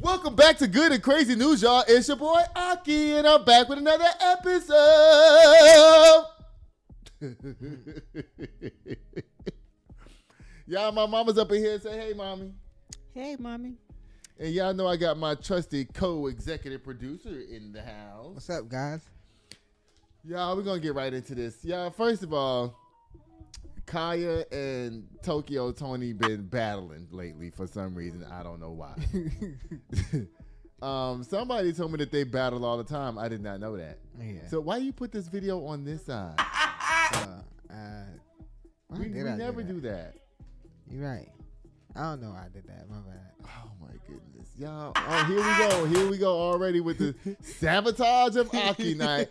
Welcome back to Good and Crazy News, y'all. It's your boy Aki, and I'm back with another episode. Y'all, my mama's up in here. Say, hey, mommy. Hey, mommy. And y'all know I got my trusty co-executive producer in the house. What's up, guys? Y'all, we're going to get right into this. Y'all, first of all, Kaya and Tokyo Tony been battling lately for some reason. I don't know why. Somebody told me that they battle all the time. I did not know that. Yeah. So why you put this video on this side? We never do that. You're right. I don't know why I did that. My bad. Oh my goodness, y'all! Oh, here we go already with the sabotage of Aki night.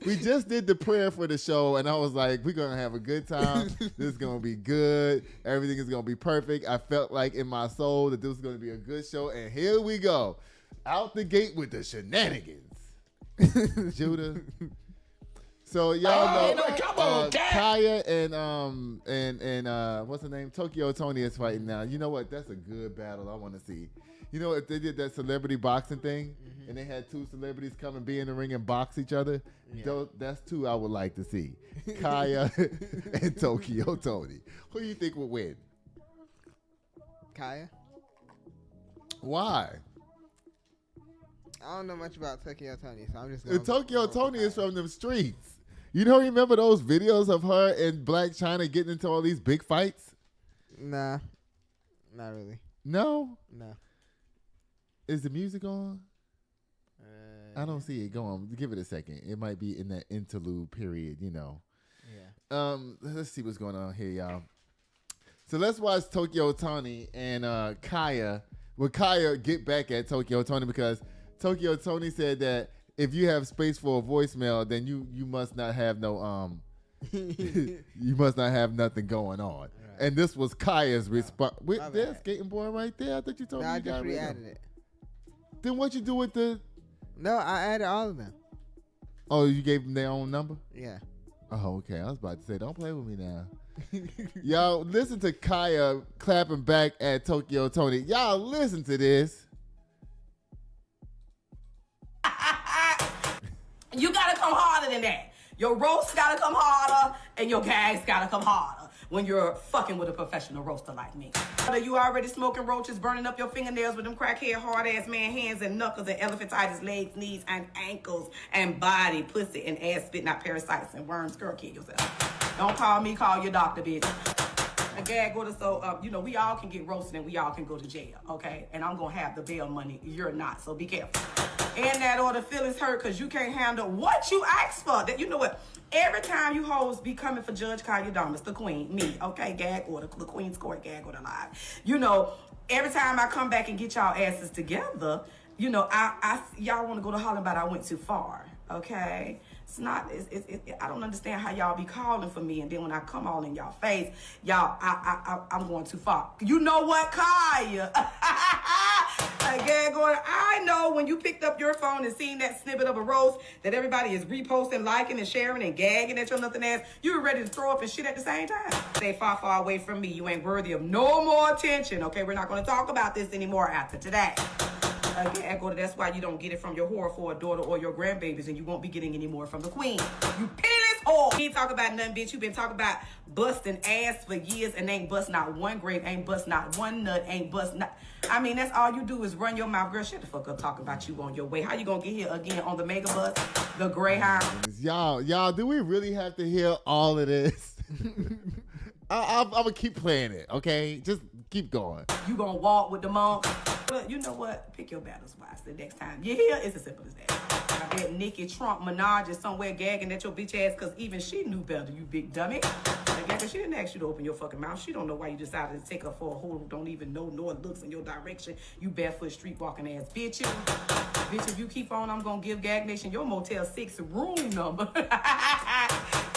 We just did the prayer for the show, and I was like, we're gonna have a good time. This is gonna be good. Everything is gonna be perfect. I felt like in my soul that this was gonna be a good show, and here we go, out the gate with the shenanigans. Judah. So y'all know Kaya and what's her name? Tokyo Tony is fighting now. You know what? That's a good battle. I want to see. You know, if they did that celebrity boxing thing and they had two celebrities come and be in the ring and box each other, that's two I would like to see. Kaya and Tokyo Tony. Who do you think would win? Kaya? Why? I don't know much about Tokyo Tony, so I'm just going Tokyo Tony is from them streets. You don't remember those videos of her in Black China getting into all these big fights? Nah, not really. No? No. Is the music on? I don't see it. Go on. Give it a second. It might be in that interlude period, you know. Yeah. Let's see what's going on here, y'all. So let's watch Tokyo Tony and Kaya. Well, Kaya get back at Tokyo Tony because Tokyo Tony said that if you have space for a voicemail, then you must not have no you must not have nothing going on. Right. And this was Kaya's response. There's skating boy right there. I thought you told me you got rid of it. I just re-added it. Then what you do with the? No, I added all of them. Oh, you gave them their own number? Yeah. Oh, okay. I was about to say, don't play with me now. Y'all listen to Kaya clapping back at Tokyo Tony. Y'all listen to this. You gotta come harder than that. Your roast gotta come harder, and your gags gotta come harder when you're fucking with a professional roaster like me. You already smoking roaches, burning up your fingernails with them crackhead hard-ass man hands and knuckles and elephantitis legs, knees, and ankles, and body, pussy, and ass spitting out parasites and worms. Girl, kill yourself. Don't call me, call your doctor, bitch. A gag order, so, you know, we all can get roasted and we all can go to jail, okay? And I'm gonna have the bail money. You're not, so be careful. And that order, feelings hurt because you can't handle what you asked for. That, you know what? Every time you hoes be coming for Judge Kaya Adams, the queen, me, okay? Gag order, the Queen's Court gag order live. You know, every time I come back and get y'all asses together, you know, y'all want to go to Holland, but I went too far, okay? It's not, I don't understand how y'all be calling for me, and then when I come all in y'all face, y'all, I'm going too far. You know what, Kaya? I know when you picked up your phone and seen that snippet of a roast that everybody is reposting, liking, and sharing, and gagging at your nothing ass, you were ready to throw up and shit at the same time. Stay far, far away from me. You ain't worthy of no more attention, okay? We're not going to talk about this anymore after today. Again, that's why you don't get it from your whore for a daughter or your grandbabies, and you won't be getting any more from the queen. You pitiless whore. You ain't talk about nothing, bitch. You been talking about busting ass for years and ain't bust not one grape, ain't bust not one nut, ain't bust not. I mean, that's all you do is run your mouth. Girl, shut the fuck up talking about you on your way. How you gonna get here again on the mega bus, the Greyhound? Y'all, do we really have to hear all of this? I'm gonna keep playing it, okay? Just keep going. You gonna walk with the monk? But you know what? Pick your battles wisely next time. You hear? It's as simple as that. I bet Nikki Trump Minaj is somewhere gagging at your bitch ass because even she knew better, you big dummy. Again, she didn't ask you to open your fucking mouth. She don't know why you decided to take her for a hoe who don't even know nor looks in your direction. You barefoot street walking ass bitch. Bitch, if you keep on, I'm gonna give Gag Nation your Motel 6 room number.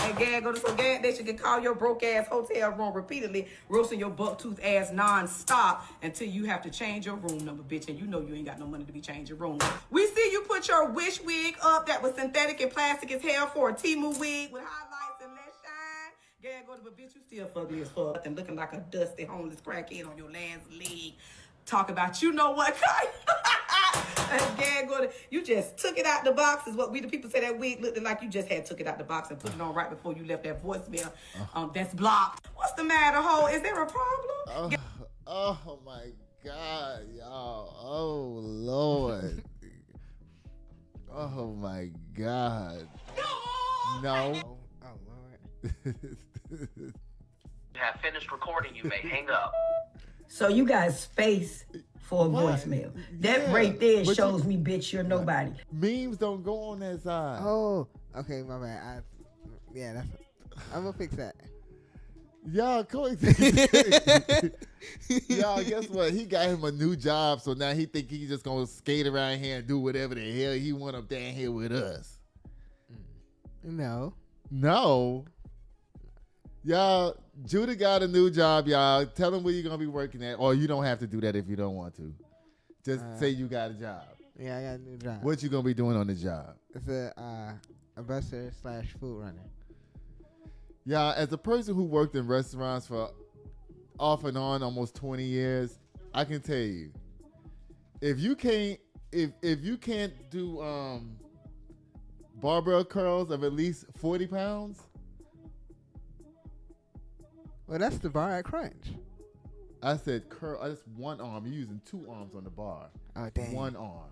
And Gag go to so Gag Nation can call your broke ass hotel room repeatedly, roasting your buck tooth ass non-stop until you have to change your room number, bitch. And you know you ain't got no money to be changing room. We see you put your wish wig up that was synthetic and plastic as hell for a Temu wig with highlights and less shine. Gag go to, but bitch, you still fugly as fuck and looking like a dusty homeless crackhead on your last leg. talk about, you know what, you just took it out the box, is what we the people say. That wig looked like you just had took it out the box and put it on right before you left that voicemail. That's blocked. What's the matter, ho? Is there a problem? Oh my God, y'all. Oh Lord. Oh my God. No. Oh Lord. You have finished recording. You may hang up. So you got space for a voicemail. That right there shows me, bitch, you're nobody. Memes don't go on that side. Oh, okay, my bad. I'm gonna fix that. Y'all, y'all, guess what? He got him a new job, so now he think he's just gonna skate around here and do whatever the hell he want up down here with us. No. Y'all, Judah got a new job, y'all. Tell him where you're gonna be working at, or you don't have to do that if you don't want to. Just say you got a job. Yeah, I got a new job. What you gonna be doing on the job? It's a busser / food runner. Yeah, as a person who worked in restaurants for off and on almost 20 years, I can tell you, if you can't do barbell curls of at least 40 pounds. Well, that's the bar at Crunch. I said curl. That's one arm. You're using two arms on the bar. Oh, dang. One arm.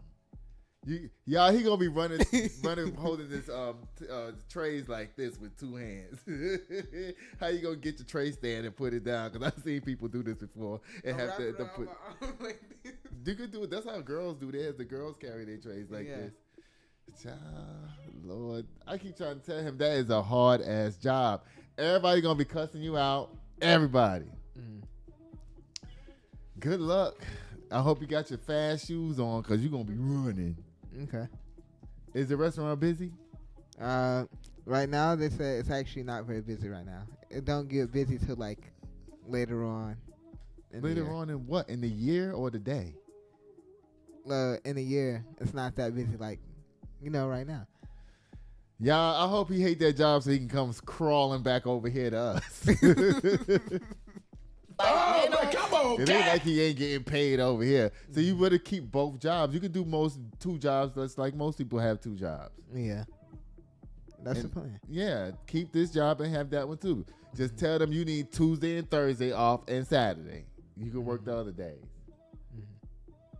Y'all, he gonna be running, holding this trays like this with two hands. How you gonna get your tray stand and put it down? Because I've seen people do this before and have to put. You could do it. That's how girls do theirs. The girls carry their trays like this. Child, Lord, I keep trying to tell him that is a hard ass job. Everybody gonna be cussing you out. Everybody. Good luck. I hope you got your fast shoes on because you're gonna be running. Okay. Is the restaurant busy? Right now they say it's actually not very busy right now. It don't get busy till like later on. Later on in what? In the year or the day? In the year, it's not that busy like, right now. Yeah, I hope he hate that job so he can come crawling back over here to us. Come on, it ain't like he ain't getting paid over here. So you better keep both jobs. You could do two jobs. That's like most people have two jobs. Yeah. That's the plan. Yeah, keep this job and have that one too. Just tell them you need Tuesday and Thursday off and Saturday. You can work the other days.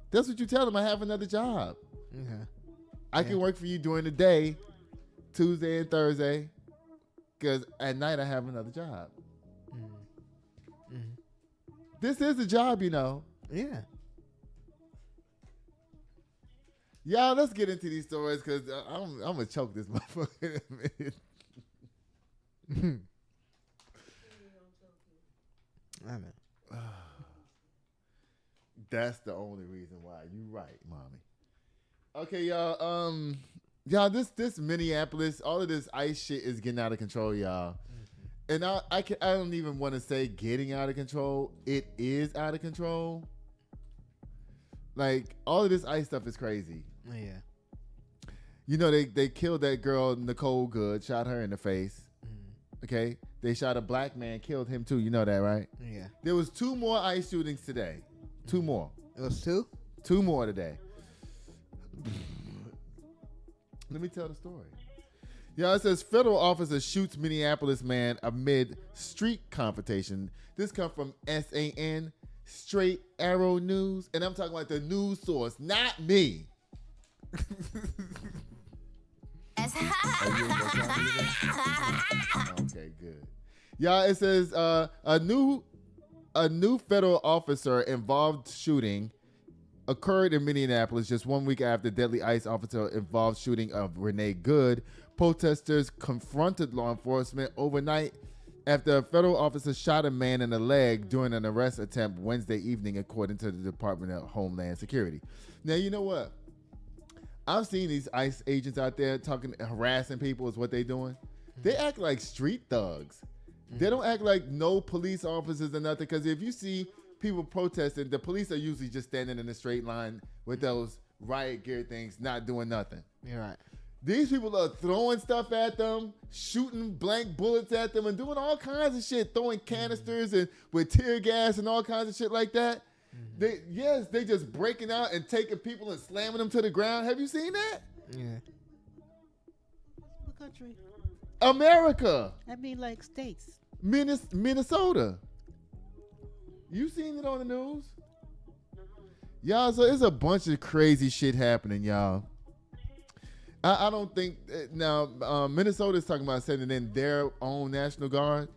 That's what you tell them. I have another job. Okay. I can work for you during the day, Tuesday and Thursday, because at night I have another job. This is a job, Yeah. Y'all, let's get into these stories because I'm going to choke this motherfucker in a minute. I know. That's the only reason why. You right, mommy. Okay, y'all. Y'all, this Minneapolis, all of this ICE shit is getting out of control, y'all. And I don't even want to say getting out of control. It is out of control. Like, all of this ICE stuff is crazy. Yeah. They killed that girl, Nicole Good, shot her in the face. Okay? They shot a black man, killed him too. You know that, right? Yeah. There was 2 more ICE shootings today. 2 more. It was 2? 2 more today. Let me tell the story. Yeah, it says federal officer shoots Minneapolis man amid street confrontation. This comes from SAN, Straight Arrow News, and I'm talking about the news source, not me. Okay, good. Yeah, it says a new federal officer involved shooting occurred in Minneapolis just 1 week after deadly ICE officer involved shooting of Renee Good. Protesters confronted law enforcement overnight after a federal officer shot a man in the leg during an arrest attempt Wednesday evening, according to the Department of Homeland Security. Now, you know what? I've seen these ICE agents out there harassing people is what they're doing. They act like street thugs. They don't act like no police officers or nothing, because if you see people protesting, the police are usually just standing in a straight line with those riot gear things, not doing nothing. You're right. These people are throwing stuff at them, shooting blank bullets at them, and doing all kinds of shit, throwing canisters and with tear gas and all kinds of shit like that. They just breaking out and taking people and slamming them to the ground. Have you seen that? Yeah. What country? America. I mean, like states. Minnesota. You seen it on the news? Y'all, so it's a bunch of crazy shit happening, y'all. I don't think now Minnesota is talking about sending in their own National Guard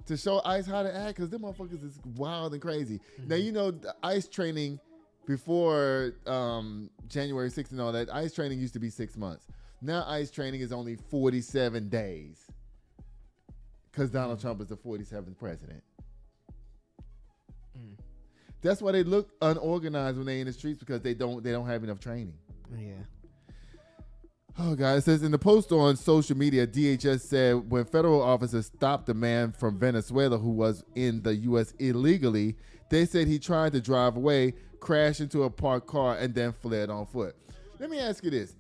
to show ICE how to act, because them motherfuckers is wild and crazy. Now, you know, the ICE training before January 6th and all that, ICE training used to be 6 months. Now ICE training is only 47 days because Donald Trump is the 47th president. That's why they look unorganized when they in the streets, because they don't have enough training. Yeah. Oh, God. It says in the post on social media, DHS said when federal officers stopped a man from Venezuela who was in the U.S. illegally, they said he tried to drive away, crashed into a parked car, and then fled on foot. Let me ask you this.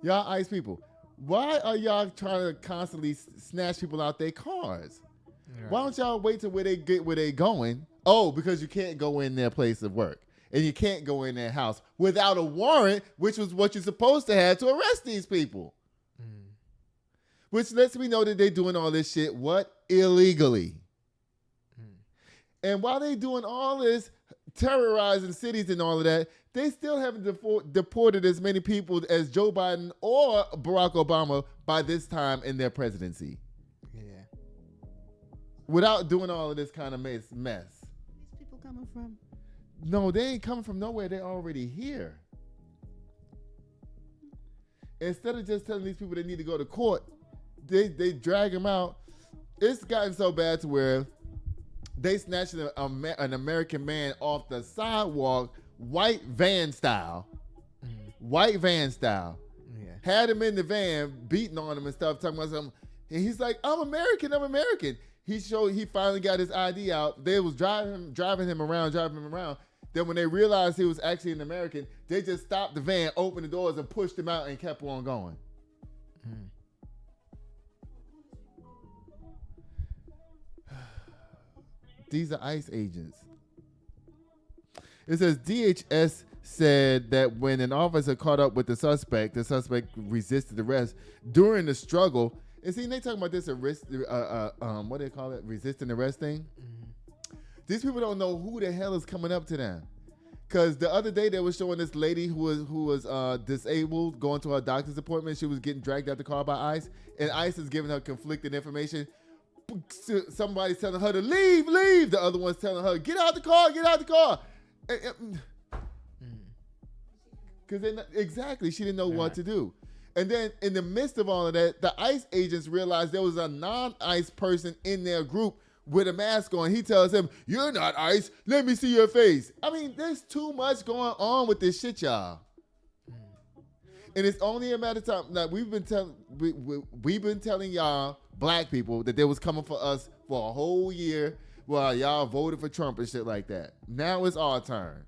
Y'all ICE people, why are y'all trying to constantly snatch people out their cars? Right. Why don't y'all wait till where they get where they going? Oh, because you can't go in their place of work. And you can't go in their house without a warrant, which was what you're supposed to have to arrest these people. Which lets me know that they're doing all this shit, what? Illegally. And while they doing all this, terrorizing cities and all of that, they still haven't deported as many people as Joe Biden or Barack Obama by this time in their presidency. Yeah. Without doing all of this kind of mess. These people coming from? No, they ain't coming from nowhere. They're already here. Instead of just telling these people they need to go to court, they drag them out. It's gotten so bad to where they snatched an American man off the sidewalk, white van style. White van style. Yeah. Had him in the van, beating on him and stuff, talking about something. And he's like, I'm American. He finally got his ID out. They was driving him around. Then when they realized he was actually an American, they just stopped the van, opened the doors, and pushed him out and kept on going. These are ICE agents. It says DHS said that when an officer caught up with the suspect resisted arrest during the struggle. And see, they talking about this what do they call it? Resisting arrest thing. These people don't know who the hell is coming up to them. Because the other day they were showing this lady who was disabled going to her doctor's appointment. She was getting dragged out the car by ICE. And ICE is giving her conflicting information. Somebody's telling her to leave. The other one's telling her, get out the car. Because exactly, she didn't know what to do. And then in the midst of all of that, the ICE agents realized there was a non-ICE person in their group with a mask on. He tells him, you're not ICE. Let me see your face. I mean, there's too much going on with this shit, y'all. And it's only a matter of time. Now, we've been telling y'all, black people, that they was coming for us for a whole year while y'all voted for Trump and shit like that. Now it's our turn.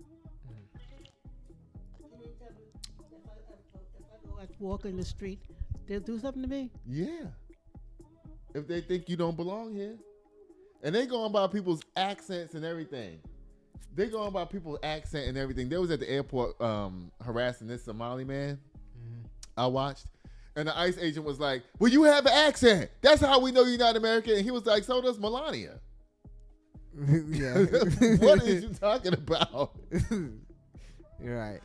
Walk in the street, they'll do something to me. Yeah. If they think you don't belong here. And they going by people's accents and everything. They going by people's accent and everything. They was at the airport harassing this Somali man. I watched. And the ICE agent was like, well, you have an accent. That's how we know you're not American. And he was like, so does Melania. Yeah. What is you talking about? You're right.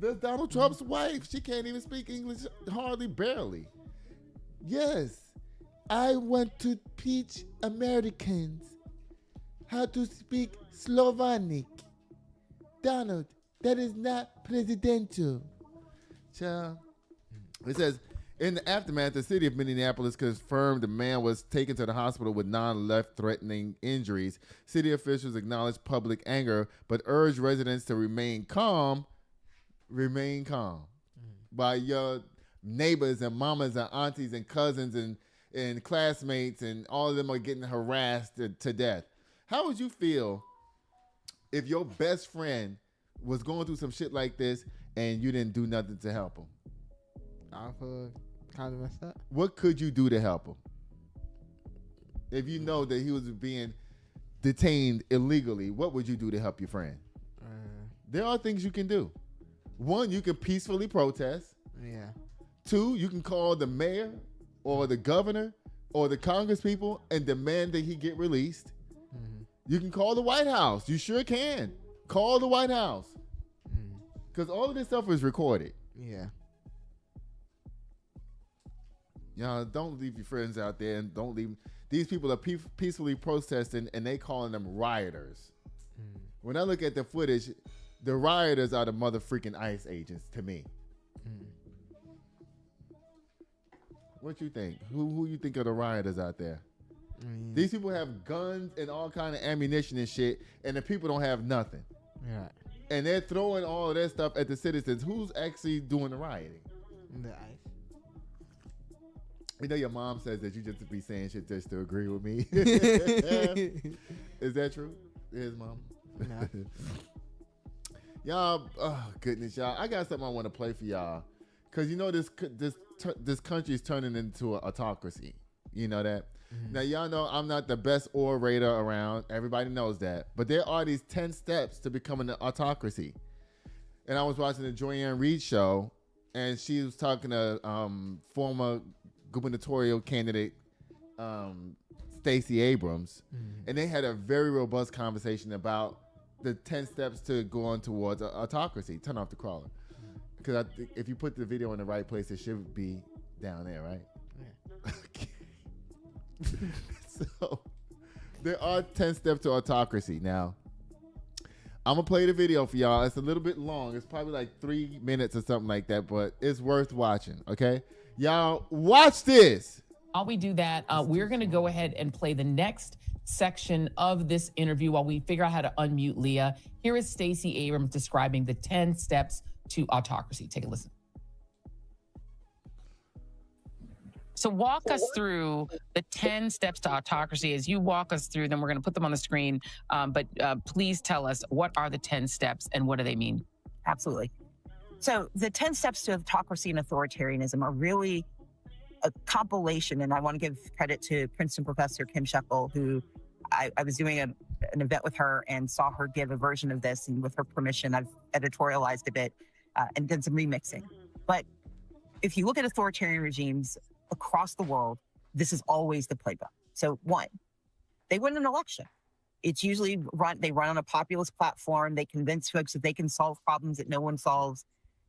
That's Donald Trump's wife. She can't even speak English, hardly, barely. Yes, I want to teach Americans how to speak Slovenic. Donald, that is not presidential. Child. It says, in the aftermath, the city of Minneapolis confirmed the man was taken to the hospital with non-life-threatening injuries. City officials acknowledged public anger, but urged residents to remain calm by your neighbors and mamas and aunties and cousins and classmates, and all of them are getting harassed to death. How would you feel if your best friend was going through some shit like this and you didn't do nothing to help him? I feel kind of messed up. What could you do to help him? If you know that he was being detained illegally, what would you do to help your friend? There are things you can do. One, you can peacefully protest. Yeah. Two, you can call the mayor or the governor or the Congress people and demand that he get released. You can call the White House. You sure can. Call the White House. Because all of this stuff is recorded. Yeah. Y'all, don't leave your friends out there and don't leave. These people are peacefully protesting and they calling them rioters. When I look at the footage, the rioters are the motherfucking ICE agents to me. What you think? Who you think are the rioters out there? These people have guns and all kind of ammunition and shit, and the people don't have nothing. Yeah. And they're throwing all of that stuff at the citizens. Who's actually doing the rioting? The ICE. You know your mom says that you just be saying shit just to agree with me. Is that true? His mom? No. Y'all, oh goodness, y'all. I got something I want to play for y'all. Cause you know this country is turning into an autocracy. You know that? Now y'all know I'm not the best orator around. Everybody knows that. But there are these 10 steps to becoming an autocracy. And I was watching the Joanne Reed show, and she was talking to former gubernatorial candidate Stacey Abrams, and they had a very robust conversation about the 10 steps to going towards autocracy. Turn off the crawler. Because I think if you put the video in the right place, it should be down there, right? Yeah. Okay. So there are 10 steps to autocracy. Now, I'm going to play the video for y'all. It's a little bit long. It's probably like 3 minutes or something like that, but it's worth watching, okay? Y'all, watch this. While we do that, we're going to go ahead and play the next section of this interview while we figure out how to unmute Leah. Here is Stacey Abrams describing the 10 steps to autocracy. Take a listen. So walk us through the 10 steps to autocracy. As you walk us through them, we're going to put them on the screen. But please tell us, what are the 10 steps and what do they mean? Absolutely. So the 10 steps to autocracy and authoritarianism are really a compilation, and I want to give credit to Princeton professor Kim Shekel, who I was doing an event with her and saw her give a version of this, and with her permission, I've editorialized a bit and done some remixing. But if you look at authoritarian regimes across the world, this is always the playbook. So one, they win an election. It's usually they run on a populist platform. They convince folks that they can solve problems that no one solves,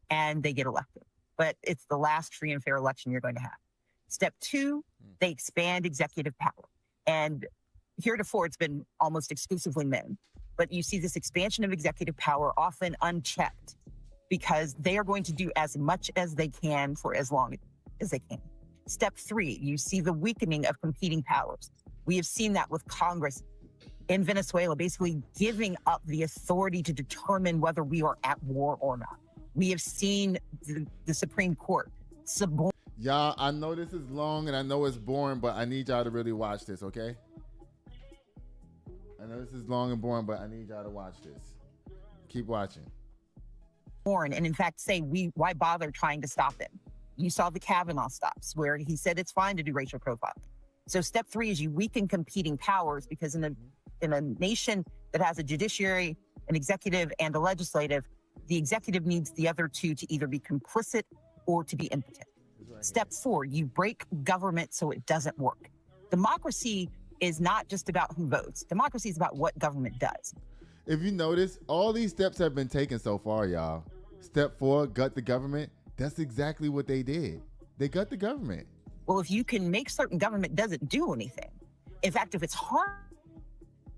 and they get elected. But it's the last free and fair election you're going to have. Step two, they expand executive power. And heretofore, it's been almost exclusively men. But you see this expansion of executive power often unchecked because they are going to do as much as they can for as long as they can. Step three, you see the weakening of competing powers. We have seen that with Congress in Venezuela, basically giving up the authority to determine whether we are at war or not. We have seen the Supreme Court suborn. Y'all, I know this is long and I know it's boring, but I need y'all to really watch this, okay? I know this is long and boring, but I need y'all to watch this. Keep watching. And in fact, say, why bother trying to stop him? You saw the Kavanaugh stops where he said it's fine to do racial profiling. So step three is you weaken competing powers, because in a nation that has a judiciary, an executive, and a legislative, the executive needs the other two to either be complicit or to be impotent. Step four, you break government so it doesn't work. Democracy is not just about who votes. Democracy is about what government does. If you notice, all these steps have been taken so far, y'all. Step four, gut the government. That's exactly what they did. They gut the government. Well, if you can make certain government doesn't do anything, in fact, if it's hard,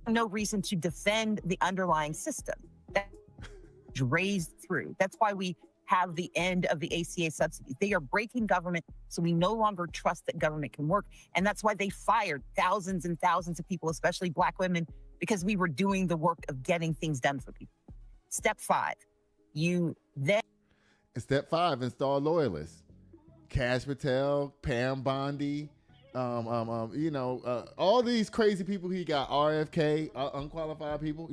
no reason to defend the underlying system. That's raised through. That's why we have the end of the ACA subsidies. They are breaking government, so we no longer trust that government can work. And that's why they fired thousands and thousands of people, especially Black women, because we were doing the work of getting things done for people. Step five, you then... Step five, install loyalists. Cash Patel, Pam Bondi, all these crazy people he got, RFK, unqualified people,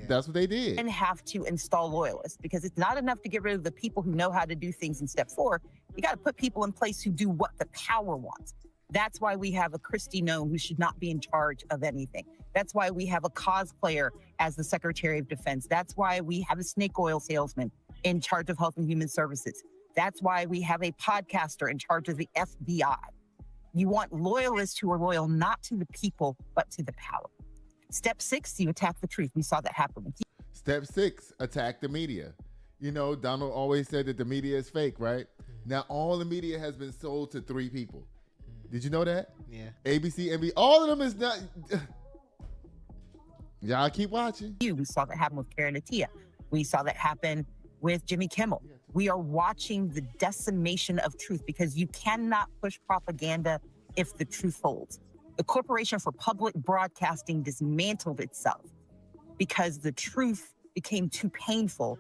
that's what they did. And have to install loyalists, because it's not enough to get rid of the people who know how to do things in step four. You got to put people in place who do what the power wants. That's why we have a Christy Nome who should not be in charge of anything. That's why we have a cosplayer as the Secretary of Defense. That's why we have a snake oil salesman in charge of Health and Human Services. That's why we have a podcaster in charge of the FBI. You want loyalists who are loyal not to the people, but to the power. Step 6, you attack the truth. We saw that happen with you. Step 6, attack the media. You know, Donald always said that the media is fake, right? Now, all the media has been sold to 3 people. Did you know that? Yeah. ABC, NBC, all of them is not. Y'all keep watching. We saw that happen with Karen Atia. We saw that happen with Jimmy Kimmel. We are watching the decimation of truth because you cannot push propaganda if the truth holds. The Corporation for Public Broadcasting dismantled itself because the truth became too painful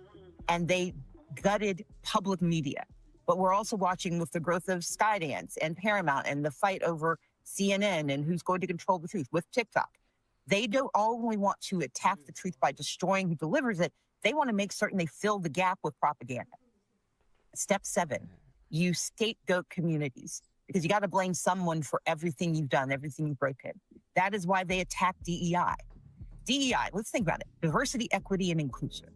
and they gutted public media. But we're also watching with the growth of Skydance and Paramount and the fight over CNN and who's going to control the truth with TikTok. They don't only want to attack the truth by destroying who delivers it, they want to make certain they fill the gap with propaganda. Step 7, you scapegoat communities because you got to blame someone for everything you've done, everything you've broken. That is why they attack DEI. DEI, let's think about it. Diversity, equity, and inclusion.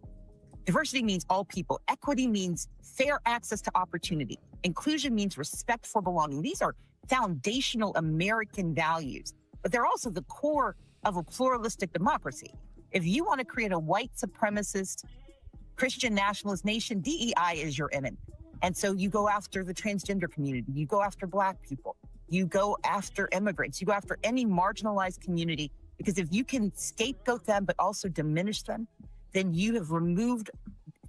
Diversity means all people. Equity means fair access to opportunity. Inclusion means respect for belonging. These are foundational American values, but they're also the core of a pluralistic democracy. If you want to create a white supremacist, Christian nationalist nation, DEI is your enemy. And so you go after the transgender community, you go after Black people, you go after immigrants, you go after any marginalized community, because if you can scapegoat them but also diminish them, then you have removed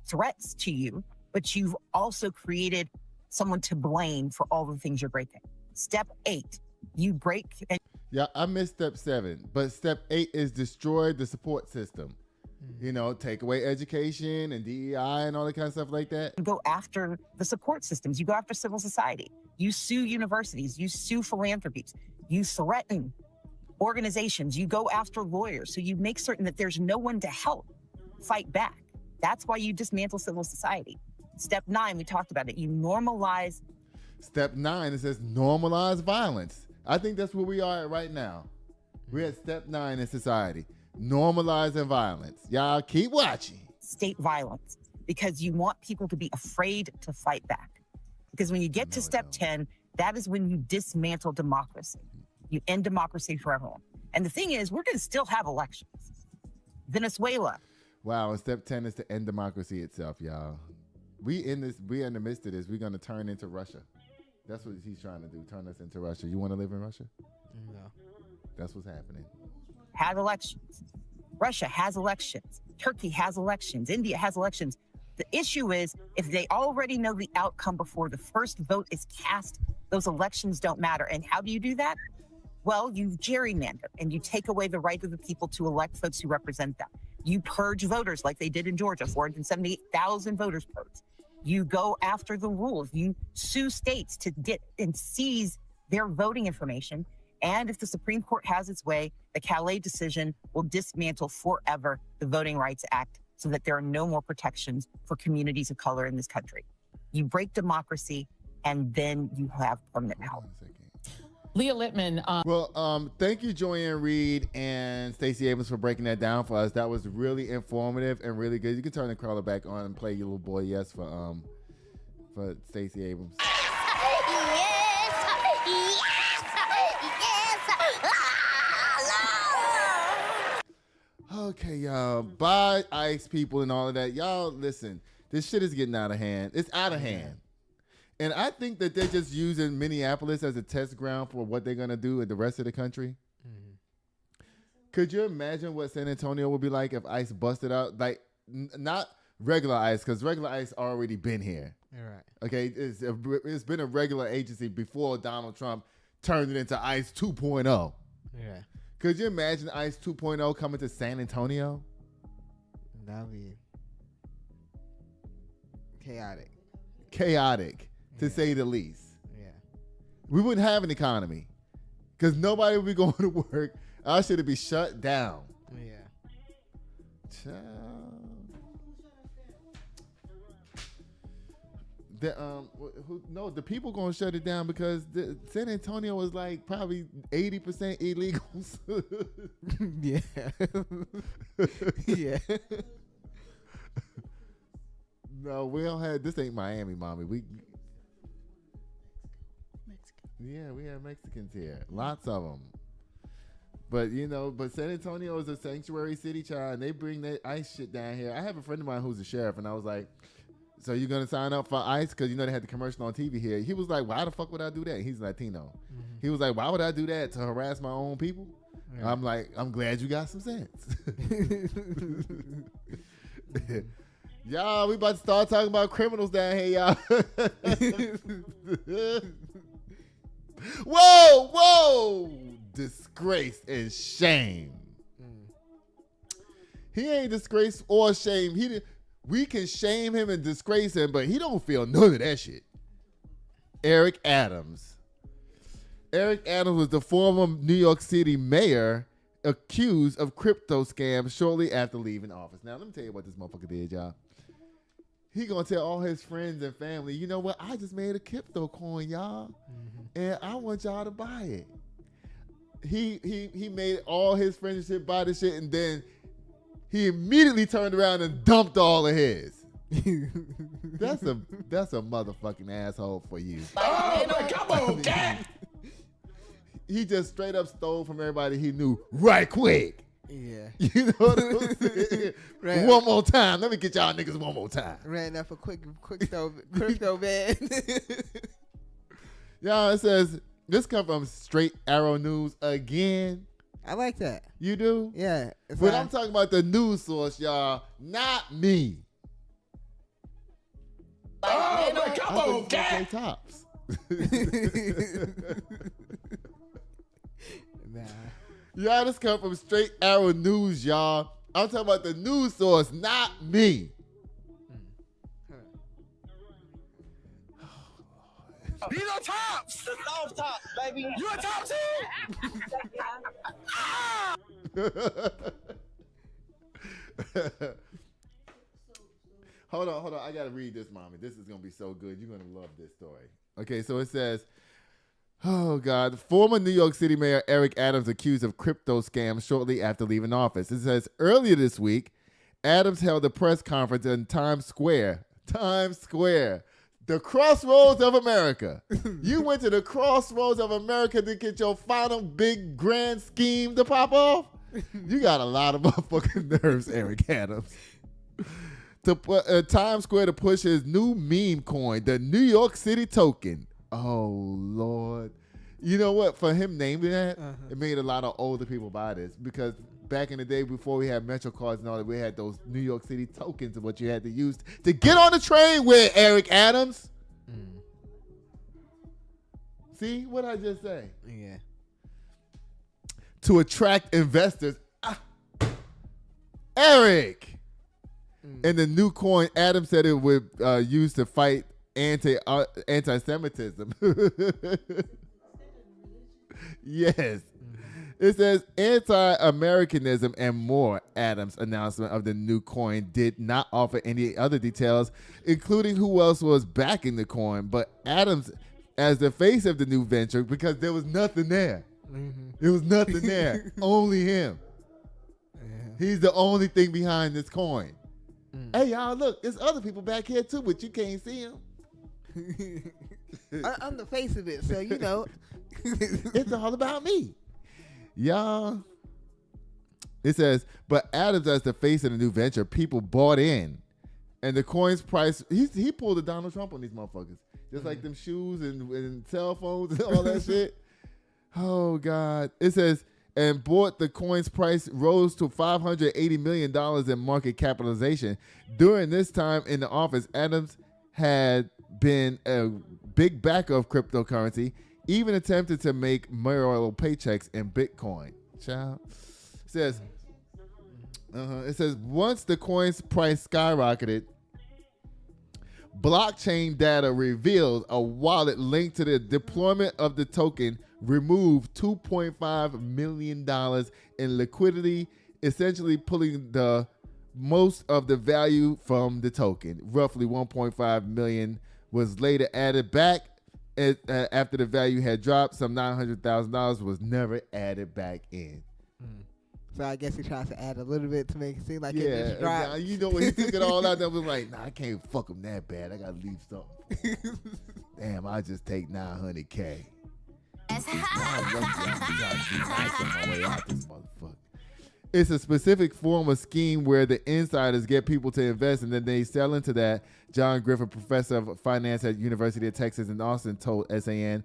threats to you, but you've also created someone to blame for all the things you're breaking. Step 8, you break. Yeah, I missed step 7, but step 8 is destroy the support system. You know, take away education and DEI and all that kind of stuff like that. You go after the support systems. You go after civil society. You sue universities. You sue philanthropies. You threaten organizations. You go after lawyers. So you make certain that there's no one to help fight back. That's why you dismantle civil society. Step 9, we talked about it. You normalize. Step 9, it says normalize violence. I think that's where we are at right now. We're at step 9 in society. Normalizing violence. Y'all keep watching. State violence, because you want people to be afraid to fight back. Because when you get to step 10, that is when you dismantle democracy. You end democracy for everyone. And the thing is, we're going to still have elections. Venezuela. Wow, and step 10 is to end democracy itself, y'all. We in the midst of this. We're going to turn into Russia. That's what he's trying to do, turn us into Russia. You want to live in Russia? No. That's what's happening. Has elections. Russia has elections. Turkey has elections. India has elections. The issue is, if they already know the outcome before the first vote is cast, those elections don't matter. And how do you do that? Well, you gerrymander and you take away the right of the people to elect folks who represent them. You purge voters like they did in Georgia, 478,000 voters purged. You go after the rules. You sue states to get and seize their voting information. And if the Supreme Court has its way, the Calais decision will dismantle forever the Voting Rights Act so that there are no more protections for communities of color in this country. You break democracy, and then you have permanent power. Leah Littman. Thank you, Joanne Reed and Stacey Abrams, for breaking that down for us. That was really informative and really good. You can turn the crawler back on and play your little boy yes for Stacey Abrams. Okay, y'all. Bye, ICE people and all of that. Y'all, listen. This shit is getting out of hand. It's out of hand. And I think that they're just using Minneapolis as a test ground for what they're going to do in the rest of the country. Could you imagine what San Antonio would be like if ICE busted out? Like, not regular ICE, because regular ICE already been here. Right. Okay, it's been a regular agency before Donald Trump turned it into ICE 2.0. Yeah. Could you imagine ICE 2.0 coming to San Antonio? That'd be chaotic. Chaotic, to say the least. Yeah. We wouldn't have an economy because nobody would be going to work. Our shit would be shut down. Yeah. Child. The people gonna shut it down because San Antonio was like probably 80% illegals. Yeah. Yeah. No, we don't have. This ain't Miami, mommy. Mexican. We have Mexicans here, lots of them. But San Antonio is a sanctuary city, child, and they bring that ICE shit down here. I have a friend of mine who's a sheriff, and I was like, "So you gonna sign up for ICE? Because they had the commercial on TV here." He was like, "Why the fuck would I do that?" He's Latino. Mm-hmm. He was like, "Why would I do that to harass my own people?" Yeah. I'm like, "I'm glad you got some sense." Y'all, we about to start talking about criminals down here, y'all. Whoa! Disgrace and shame. He ain't disgraced or shame. We can shame him and disgrace him, but he don't feel none of that shit. Eric Adams. Eric Adams was the former New York City mayor accused of crypto scams shortly after leaving office. Now, let me tell you what this motherfucker did, y'all. He gonna tell all his friends and family, you know what? I just made a crypto coin, y'all, and I want y'all to buy it. He made all his friends and shit buy the shit, and then he immediately turned around and dumped all of his. That's a motherfucking asshole for you. Come on, Dad. He just straight up stole from everybody he knew right quick. Yeah. You know what I'm saying? Right. One more time. Let me get y'all niggas one more time. Ran up a quick crypto man. Y'all, it says, this come from Straight Arrow News again. I like that. You do? Yeah. But I'm talking about the news source, y'all, not me. Come on, Dad. Tops. Nah. Y'all, this come from Straight Arrow News, y'all. I'm talking about the news source, not me. These are tops. The soft tops, baby. You a top too? Hold on. I got to read this, mommy. This is going to be so good. You're going to love this story. Okay, so it says, oh, God. Former New York City Mayor Eric Adams accused of crypto scams shortly after leaving office. It says, earlier this week, Adams held a press conference in Times Square. The crossroads of America. You went to the crossroads of America to get your final big grand scheme to pop off? You got a lot of motherfucking nerves, Eric Adams. To Times Square to push his new meme coin, the New York City token. Oh, Lord. You know what? For him naming that, it made a lot of older people buy this because back in the day before we had Metro cards and all that, we had those New York City tokens of what you had to use to get on the train with, Eric Adams. See what I just say? Yeah. To attract investors. Eric! And the new coin, Adams said it would use to fight anti-Semitism. Yes. It says anti-Americanism and more. Adams' announcement of the new coin did not offer any other details, including who else was backing the coin. But Adams, as the face of the new venture, because there was nothing there. There was nothing there. Only him. He's the only thing behind this coin. Hey, y'all, look, there's other people back here, too, but you can't see them. I'm the face of it, so, you know. It's all about me. Y'all. It says, but Adams, as the face of the new venture, people bought in. And the coin's price, he pulled a Donald Trump on these motherfuckers. Just like them shoes and cell phones and all that shit. Oh, God. It says, and bought the coin's price rose to $580 million in market capitalization. During this time in the office, Adams had been a big backer of cryptocurrency, even attempted to make mayoral paychecks in Bitcoin. Child. It says, once the coin's price skyrocketed, blockchain data revealed a wallet linked to the deployment of the token removed $2.5 million in liquidity, essentially pulling the most of the value from the token, roughly $1.5 million was later added back after the value had dropped. Some $900,000 was never added back in. So I guess he tries to add a little bit to make it seem like it Yeah, just dropped. you know when he took it all out, that was like, nah, I can't fuck him that bad. I gotta leave something. Damn, I just take $900K. It's a specific form of scheme where the insiders get people to invest and then they sell into that. John Griffin, professor of finance at University of Texas in Austin, told SAN,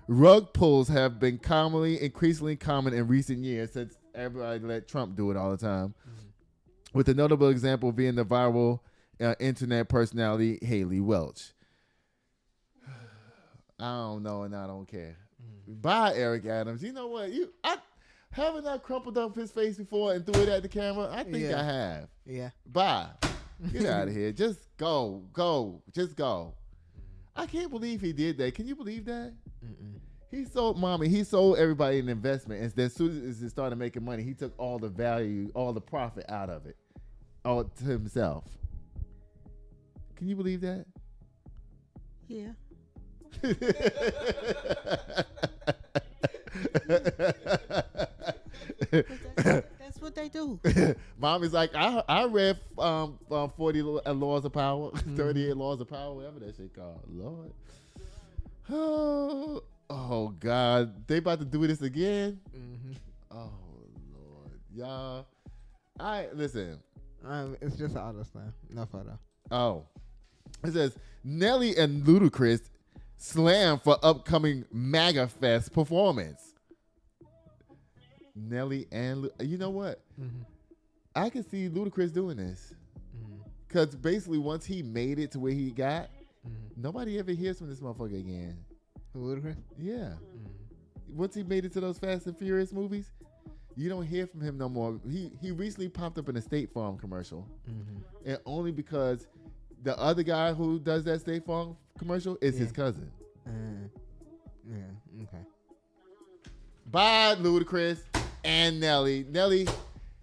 rug pulls have been increasingly common in recent years since everybody let Trump do it all the time. With a notable example being the viral internet personality Haley Welch. I don't know and I don't care. Bye, Eric Adams. You know what? Haven't I crumpled up his face before and threw it at the camera? I think I have. Yeah. Bye. Get out of here. Just go. Just go. I can't believe he did that. Can you believe that? He sold everybody an investment. And then as soon as it started making money, he took all the value, all the profit out of it, all to himself. Can you believe that? Yeah. That's what they do. Mommy's like, I read 40 laws of power, 38 laws of power, whatever that shit called. Lord. Oh God. They about to do this again? Oh, Lord. Y'all. Listen. It's just an auto slam. No photo. Oh. It says, Nelly and Ludacris slam for upcoming MAGA Fest performance. Nelly and you know what? I can see Ludacris doing this. Because basically once he made it to where he got, nobody ever hears from this motherfucker again. Ludacris? Yeah. Once he made it to those Fast and Furious movies, you don't hear from him no more. He recently popped up in a State Farm commercial. And only because the other guy who does that State Farm commercial is his cousin. Yeah, okay. Bye, Ludacris and Nelly. Nelly,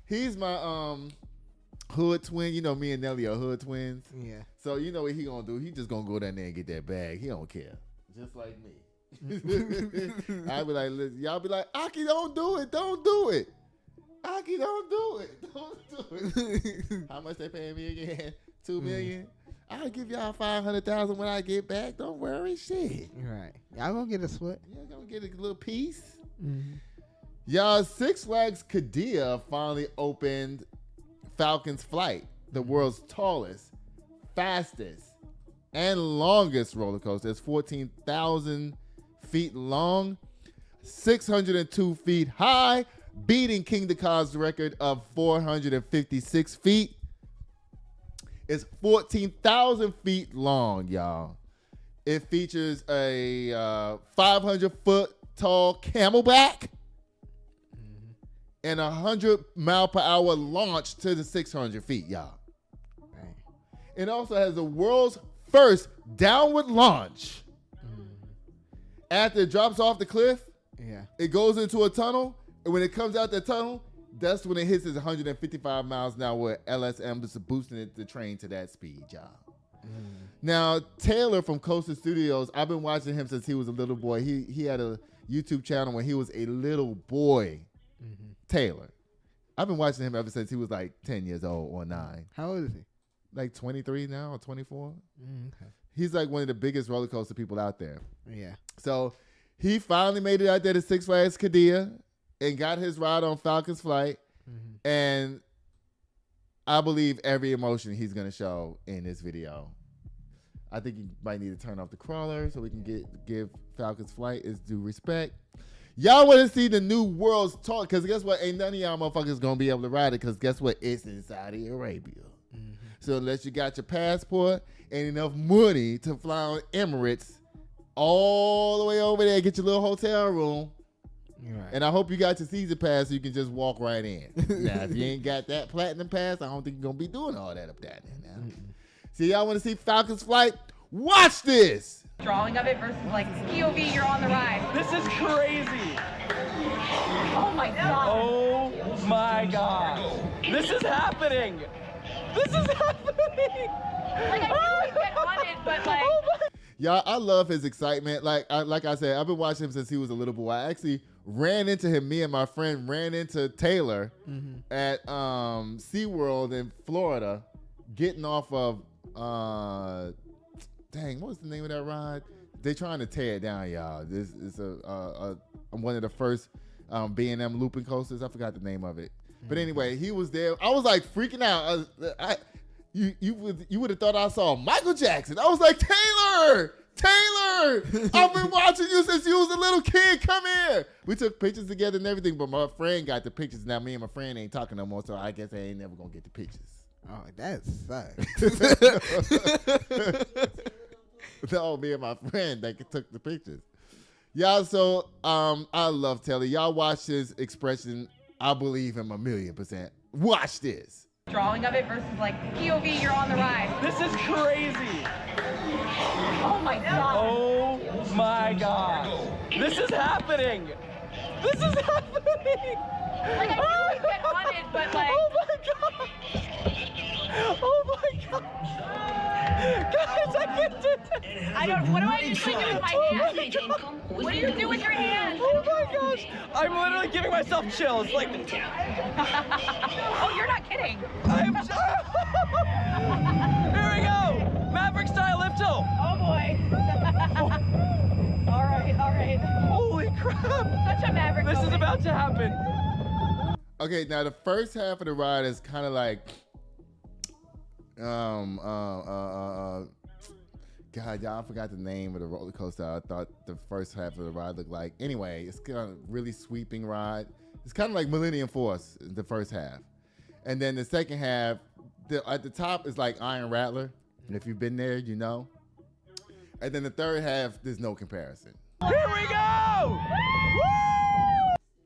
he's my hood twin. You know me and Nelly are hood twins. Yeah. So you know what he gonna do? He just gonna go down there and get that bag. He don't care. Just like me. I'll be like, listen, y'all be like, Aki, don't do it. Don't do it. Aki, don't do it. Don't do it. How much they paying me again? $2 million? I'll give y'all $500,000 when I get back. Don't worry, shit. Right. Y'all gonna get a split. Y'all gonna get a little piece. Y'all, Six Flags Qiddiya finally opened Falcon's Flight, the world's tallest, fastest, and longest roller coaster. It's 14,000 feet long, 602 feet high, beating King Dakar's record of 456 feet. It's 14,000 feet long, y'all. It features a 500-foot tall camelback and 100-mile-per-hour launch to the 600 feet, y'all. Right. It also has the world's first downward launch. After it drops off the cliff, it goes into a tunnel, and when it comes out the tunnel, that's when it hits its 155 miles an hour. LSM is boosting the train to that speed, y'all. Now, Taylor from Coastal Studios, I've been watching him since he was a little boy. He had a YouTube channel when he was a little boy. Taylor. I've been watching him ever since he was like 10 years old or 9. How old is he? Like 23 now or 24. Okay. He's like one of the biggest roller coaster people out there. Yeah. So he finally made it out there to Six Flags Qiddiya and got his ride on Falcon's Flight. And I believe every emotion he's going to show in this video. I think you might need to turn off the crawler so we can give Falcon's Flight its due respect. Y'all want to see the new world's talk, because guess what? Ain't none of y'all motherfuckers going to be able to ride it, because guess what? It's in Saudi Arabia. So unless you got your passport and enough money to fly on Emirates all the way over there, get your little hotel room. Right. And I hope you got your season pass so you can just walk right in. Now, if you ain't got that platinum pass, I don't think you're going to be doing all that up there now. So y'all want to see Falcon's Flight? Watch this. Drawing of it versus like POV, you're on the ride. This is crazy. Oh my god. Oh my god. This is happening. This is happening. Like I knew we'd get on it, but like. Y'all, I love his excitement. Like I said, I've been watching him since he was a little boy. I actually ran into him. Me and my friend ran into Taylor at SeaWorld in Florida, getting off of dang, what was the name of that ride? They trying to tear it down, y'all. This is one of the first B&M looping coasters. I forgot the name of it. But anyway, he was there. I was like freaking out. You would have thought I saw Michael Jackson. I was like, Taylor, I've been watching you since you was a little kid. Come here. We took pictures together and everything, but my friend got the pictures. Now me and my friend ain't talking no more, so I guess I ain't never gonna get the pictures. Oh, that sucks. No, me and my friend that took the pictures. Y'all, so I love Taylor. Y'all watch his expression. I believe him 1,000,000%. Watch this. Drawing of it versus like POV, you're on the ride. This is crazy. Oh my god. Oh my god. This is happening. This is happening. Like I knew we'd get on it, but like. Oh my god. Oh my god. Guys, I can't do this. I don't. What do I usually do with my hands? What do you do with your hands? Oh my gosh. I'm literally giving myself chills. Like. Oh, you're not kidding. Here we go. Maverick style lift hill. Oh boy. All right. Holy crap. Such a Maverick. This is moment. about to happen. Okay, now the first half of the ride is kind of like, God, y'all, I forgot the name of the roller coaster. I thought the first half of the ride looked like. Anyway, it's kind of really sweeping ride. It's kind of like Millennium Force, the first half. And then the second half, at the top is like Iron Rattler. And if you've been there, you know. And then the third half, there's no comparison. Here we go!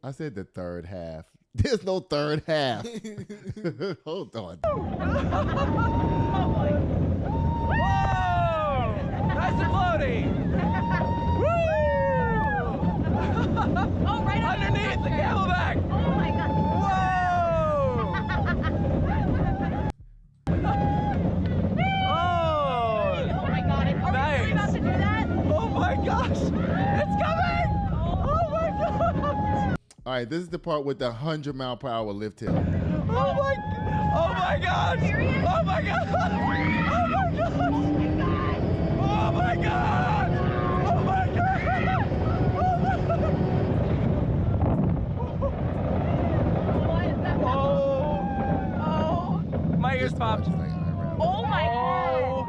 I said the third half. There's no third half. Hold on. Whoa! Nice and floaty! Woo! Oh, right Underneath the camelback! Oh my god. Whoa! Oh! Oh my god. Are we really about to do that? Oh my gosh! It's coming! Oh my god! All right, this is the part with the 100-mile-per-hour lift hill. Oh my gosh! Serious? Oh my god! Oh my god! Oh my god! Oh my god! What is that? Oh! My ears popped. Just like Iron Rattler. Oh my god.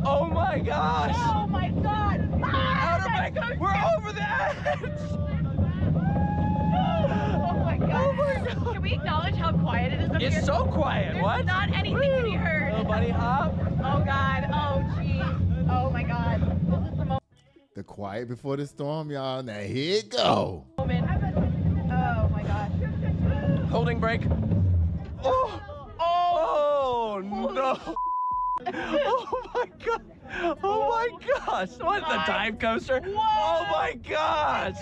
Oh my gosh! Oh my god. Outer That's bank! so We're sick. over the edge! Oh my god. Oh my god! Can we acknowledge how quiet it is up here? It's so quiet. There's What? not anything to be heard. Little bunny hop. Oh god. Oh jeez. Oh my god. This is the The quiet before the storm, y'all. Now here it go. moment. Oh my gosh. Holding brake. Oh! Oh no! Oh my god! Oh my gosh! What the dive coaster? Oh my gosh!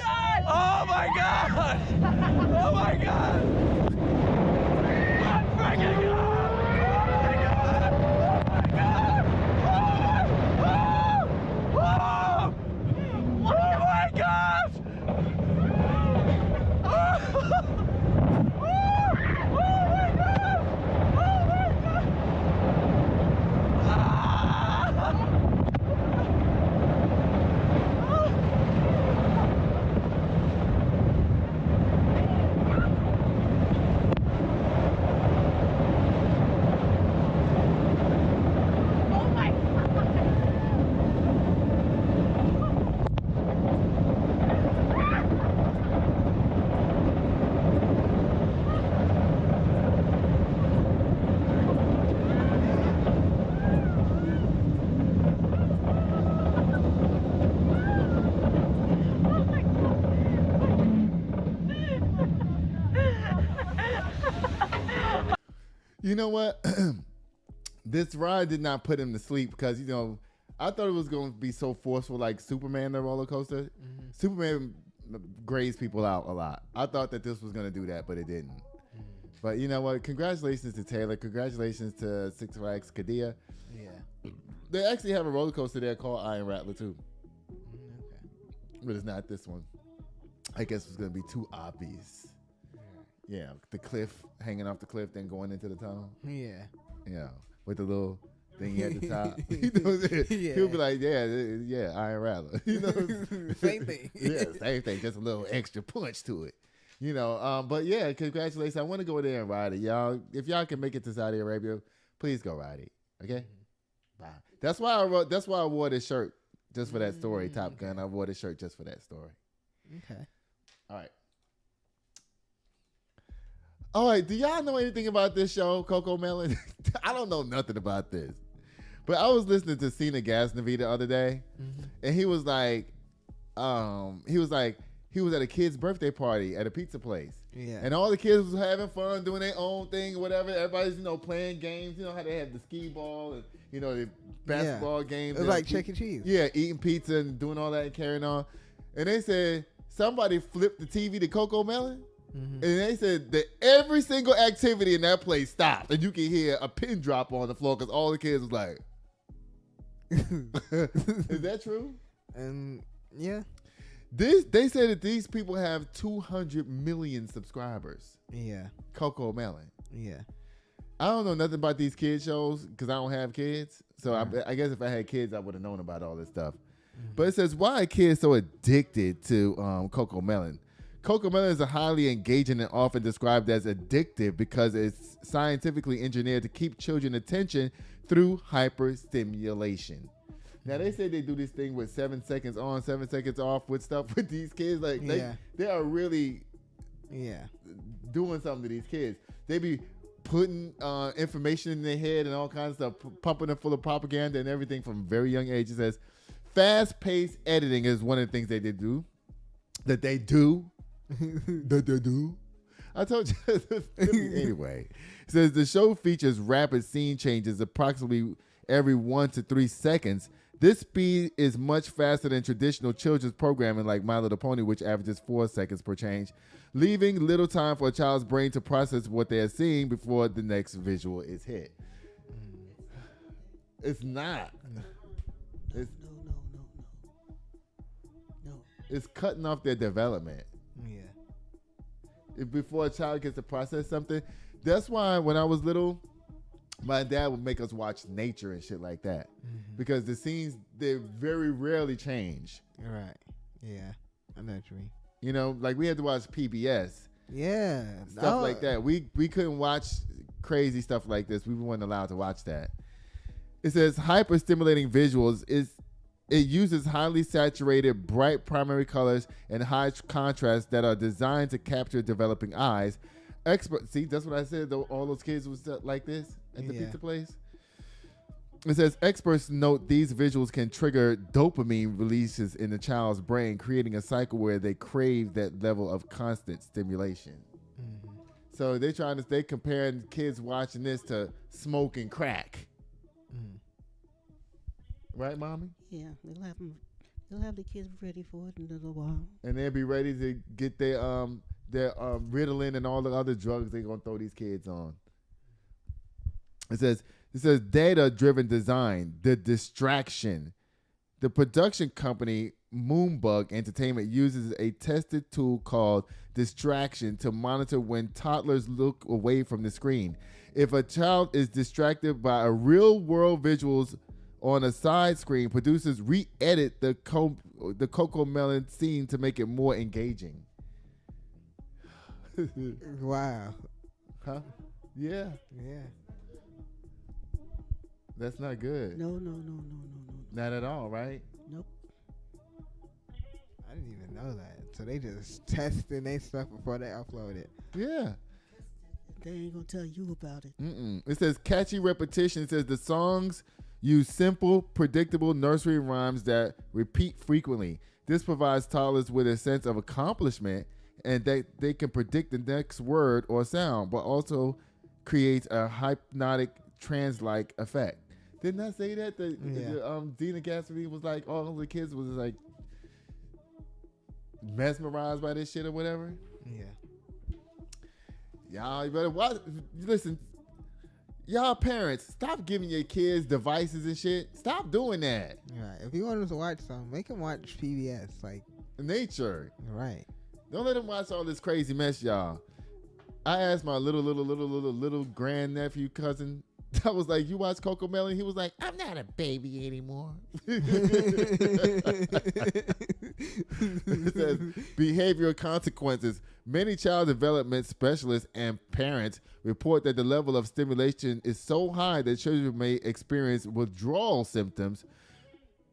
Oh my gosh! Oh my god! Let's freaking go! Oh my gosh! You know what? This ride did not put him to sleep because, you know, I thought it was going to be so forceful like Superman, the roller coaster. Superman grazed people out a lot. I thought that this was going to do that, but it didn't. But you know what? Congratulations to Taylor. Congratulations to Six Flags Qadiyah. Yeah. They actually have a roller coaster there called Iron Rattler too. Okay. But it's not this one. I guess it's going to be too obvious. Yeah, the cliff, hanging off the cliff, then going into the tunnel. Yeah. Yeah, with the little thing at the top. You know what I'm saying? Yeah. He'll be like, yeah, Iron Rattler. You know, Same thing. Yeah, same thing, just a little extra punch to it. You know, but yeah, congratulations. I want to go there and ride it, y'all. If y'all can make it to Saudi Arabia, please go ride it. Okay. Bye. That's why I wore this shirt just for that story. Top Gun. I wore this shirt just for that story. Okay. All right. Do y'all know anything about this show, Coco Melon? I don't know nothing about this. But I was listening to Cena Gasnavi the other day, and he was like, he was at a kid's birthday party at a pizza place. Yeah. And all the kids was having fun, doing their own thing, whatever. Everybody's, playing games. You know how they have the skee ball and, the basketball games. It was like Chuck E. Cheese. Yeah, eating pizza and doing all that and carrying on. And they said somebody flipped the TV to Coco Melon. And they said that every single activity in that place stopped. And you can hear a pin drop on the floor because all the kids was like, is that true? Yeah. They said that these people have 200 million subscribers. Yeah. Coco Melon. Yeah. I don't know nothing about these kid shows because I don't have kids. So I guess if I had kids, I would have known about all this stuff. But it says, why are kids so addicted to Coco Melon? Coco Melon is a highly engaging and often described as addictive because it's scientifically engineered to keep children's attention through hyperstimulation. Now, they say they do this thing with 7 seconds on, 7 seconds off with stuff with these kids. Like, they are really doing something to these kids. They be putting information in their head and all kinds of stuff, pumping them full of propaganda and everything from a very young age. It says fast-paced editing is one of the things they do. That they do. I told you. Anyway, it says the show features rapid scene changes approximately every 1 to 3 seconds. This speed is much faster than traditional children's programming like My Little Pony, which averages 4 seconds per change, leaving little time for a child's brain to process what they are seeing before the next visual is hit. It's not. No. It's cutting off their development. Before a child gets to process something. That's why when I was little, my dad would make us watch nature and shit like that. Because the scenes, they very rarely change. Right. Yeah. I know what you mean. Like we had to watch PBS. Yeah. Stuff like that. We couldn't watch crazy stuff like this. We weren't allowed to watch that. It says hyper-stimulating visuals it uses highly saturated, bright primary colors and high contrast that are designed to capture developing eyes. See, that's what I said. All those kids was like this at the pizza place. It says experts note these visuals can trigger dopamine releases in the child's brain, creating a cycle where they crave that level of constant stimulation. So they comparing kids watching this to smoking crack. Right, Mommy? Yeah, they'll have the kids ready for it in a little while. And they'll be ready to get their Ritalin and all the other drugs they're gonna throw these kids on. It says data-driven design, the distraction. The production company Moonbug Entertainment uses a tested tool called distraction to monitor when toddlers look away from the screen. If a child is distracted by a real-world visuals on a side screen, producers re-edit the Coco Melon scene to make it more engaging. Wow. Huh? Yeah. Yeah. That's not good. No. Not at all, right? Nope. I didn't even know that. So they just testing their stuff before they upload it. Yeah. They ain't gonna tell you about it. It says catchy repetition. It says the songs use simple, predictable nursery rhymes that repeat frequently. This provides toddlers with a sense of accomplishment and that they can predict the next word or sound, but also creates a hypnotic trance-like effect. Didn't I say that? Dina Gatsby was like, all of the kids was like mesmerized by this shit or whatever. Y'all, you better watch. Listen, y'all parents, stop giving your kids devices and shit. Stop doing that. Right. If you want them to watch something, make them watch PBS. Like nature. Right. Don't let them watch all this crazy mess, y'all. I asked my little grandnephew cousin. I was like, "You watch Coco Melon?" He was like, "I'm not a baby anymore." It says behavioral consequences. Many child development specialists and parents report that the level of stimulation is so high that children may experience withdrawal symptoms,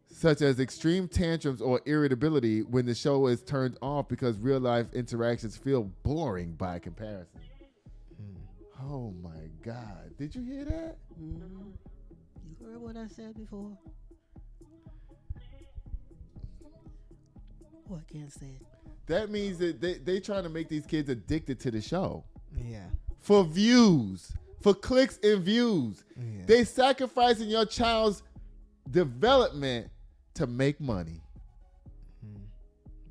such as extreme tantrums or irritability when the show is turned off because real life interactions feel boring by comparison. Oh my God. Did you hear that? Mm-hmm. You heard what I said before? What can I say? That means that they trying to make these kids addicted to the show. Yeah. For views. For clicks and views. Yeah. They sacrificing your child's development to make money.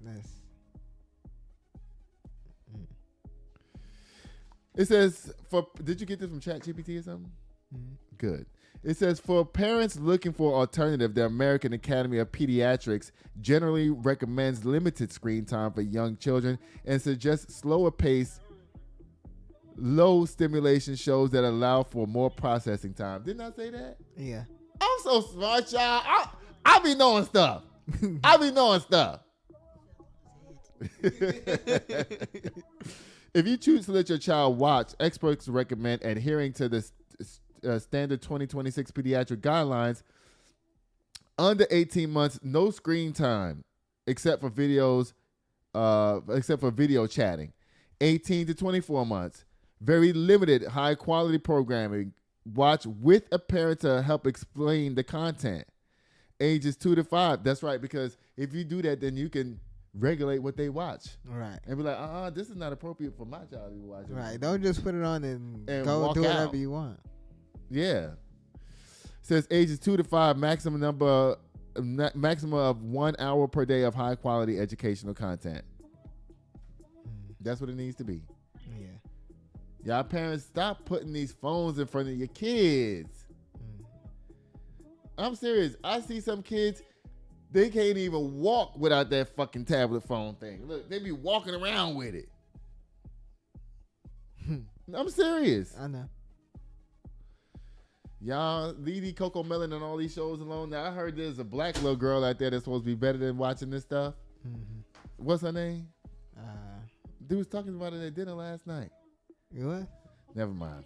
That's It says, did you get this from ChatGPT or something? Mm-hmm. Good. It says, for parents looking for alternative, the American Academy of Pediatrics generally recommends limited screen time for young children and suggests slower pace, low stimulation shows that allow for more processing time. Didn't I say that? yeah. I'm so smart, y'all. I be knowing stuff. I be knowing stuff. If you choose to let your child watch, experts recommend adhering to the standard 2026 pediatric guidelines. Under 18 months, no screen time except for videos, except for video chatting. 18 to 24 months, very limited high quality programming. Watch with a parent to help explain the content. Ages 2 to 5. That's right, because if you do that, then you can regulate what they watch. Right. And be like, this is not appropriate for my child to be watching. Right. Don't just put it on and go walk do whatever out. you want. Yeah. Says ages 2 to 5, maximum of 1 hour per day of high quality educational content. That's what it needs to be. Yeah. Y'all parents, stop putting these phones in front of your kids. I'm serious. I see some kids, they can't even walk without that fucking tablet phone thing. Look, they be walking around with it. I'm serious. I know. Y'all, Lady Coco Melon and all these shows alone. Now, I heard there's a black little girl out there that's supposed to be better than watching this stuff. Mm-hmm. What's her name? Dude was talking about it at dinner last night. What? Never mind.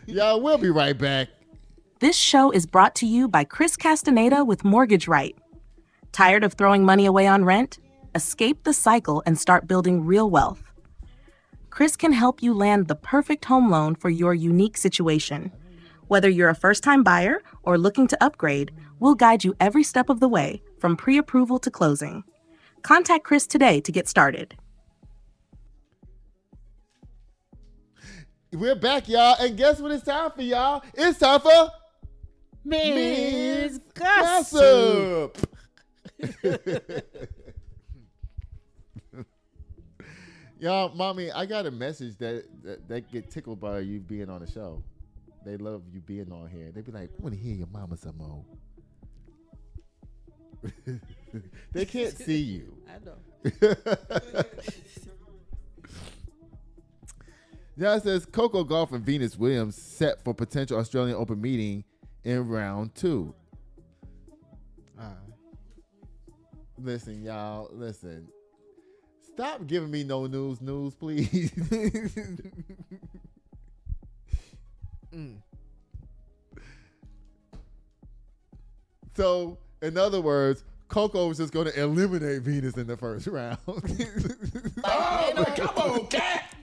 Y'all, we'll be right back. This show is brought to you by Chris Castaneda with Mortgage Right. Tired of throwing money away on rent? Escape the cycle and start building real wealth. Chris can help you land the perfect home loan for your unique situation. Whether you're a first-time buyer or looking to upgrade, we'll guide you every step of the way, from pre-approval to closing. Contact Chris today to get started. We're back, y'all, and guess what it's time for, y'all? It's time for Miss Gossip. Y'all, mommy, I got a message that get tickled by you being on the show. They love you being on here. They be like, I want to hear your mama some more. They can't see you. I know. Yeah, it says Coco Gauff and Venus Williams set for potential Australian Open meeting in round 2. Listen, y'all, listen. Stop giving me no news, please. So, in other words, Coco was just going to eliminate Venus in the first round. Come on, cat!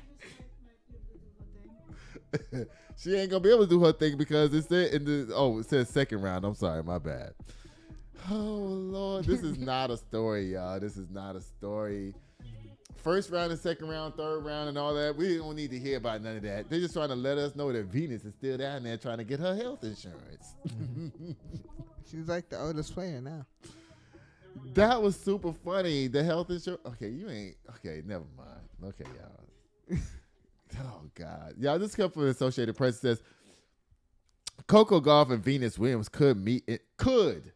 She ain't gonna be able to do her thing because it said it says second round. I'm sorry, my bad. Oh Lord, this is not a story, y'all. This is not a story. First round and second round, third round, and all that. We don't need to hear about none of that. They're just trying to let us know that Venus is still down there trying to get her health insurance. She's like the oldest player now. That was super funny. The health insurance. Okay, you ain't. Okay, never mind. Okay, y'all. Oh God, y'all. This comes from the Associated Press. It says Coco Gauff and Venus Williams could meet. It could.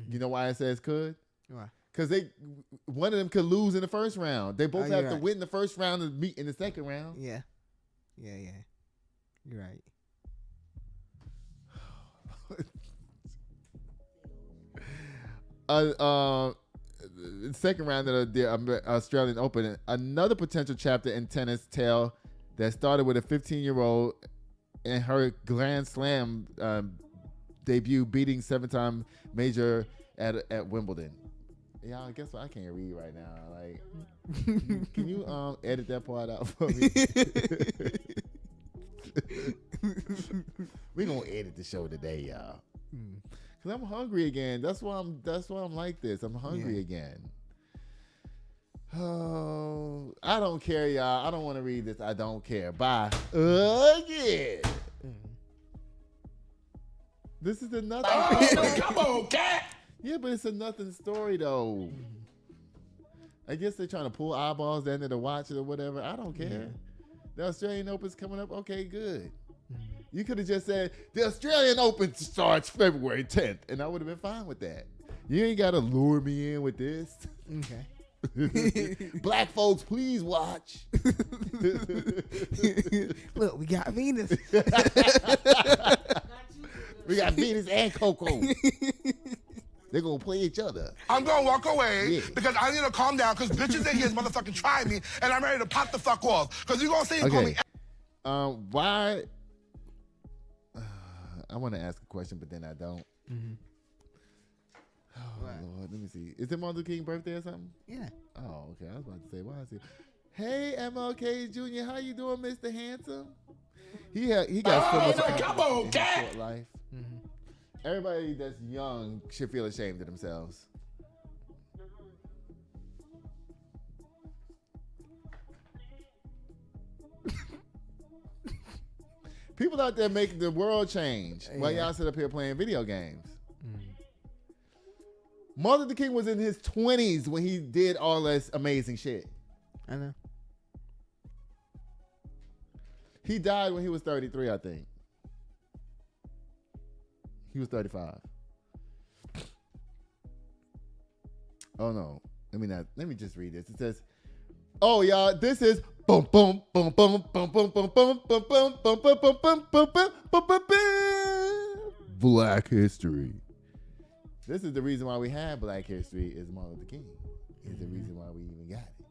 You know why it says could? Why? Because one of them could lose in the first round. They both have to right. win the first round and meet in the second round. Yeah. You're right. Second round of the Australian Open, another potential chapter in tennis tale that started with a 15-year-old in her Grand Slam debut, beating 7-time major at Wimbledon. Y'all, guess what? I can't read right now. Like, can you edit that part out for me? We gonna edit the show today, y'all. Cause I'm hungry again. That's why I'm like this. I'm hungry again. Oh, I don't care, y'all. I don't want to read this. I don't care. Bye. Again. This is a nothing. Come on, cat. Yeah, but it's a nothing story though. I guess they're trying to pull eyeballs into the watch or whatever. I don't care. The Australian Open's coming up. Okay, good. You could have just said the Australian Open starts February 10th, and I would have been fine with that. You ain't got to lure me in with this. Okay. Black folks, please watch. Look, we got Venus. We got Venus and Coco. They're going to play each other. I'm going to walk away because I need to calm down because bitches in here is motherfucking trying me, and I'm ready to pop the fuck off. Because you're going to say you call me... Why... I want to ask a question, but then I don't. Oh, Lord. Let me see. Is it Martin Luther King's birthday or something? Yeah. Oh, okay. I was about to say, why is he... Hey, MLK Jr., how you doing, Mr. Handsome? He got so much in short life. Everybody that's young should feel ashamed of themselves. People out there making the world change while y'all sit up here playing video games. Martin Luther King was in his 20s when he did all this amazing shit. I know. He died when he was 33, I think. He was 35. Oh no. Let me just read this. It says, oh y'all, this is boom boom boom boom boom boom boom boom boom boom boom boom boom boom boom boom boom boom Black history. This is the reason why we have Black history is Martin Luther King. Is the reason why we even got it.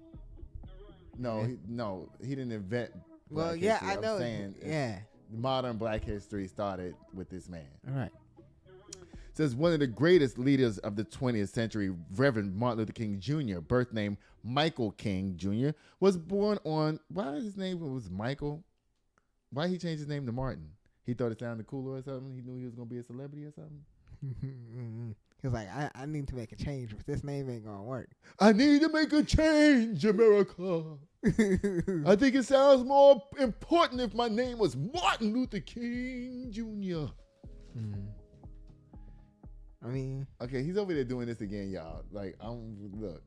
No, he didn't invent Black history. I know. I'm saying modern Black history started with this man. All right. Says one of the greatest leaders of the 20th century, Reverend Martin Luther King Jr., birth name Michael King Jr., was born on, why his name was Michael? Why he changed his name to Martin? He thought it sounded cooler or something? He knew he was going to be a celebrity or something? He was like, I need to make a change, but this name ain't going to work. I need to make a change, America. I think it sounds more important if my name was Martin Luther King Jr. I mean, okay, he's over there doing this again, y'all. Like, look.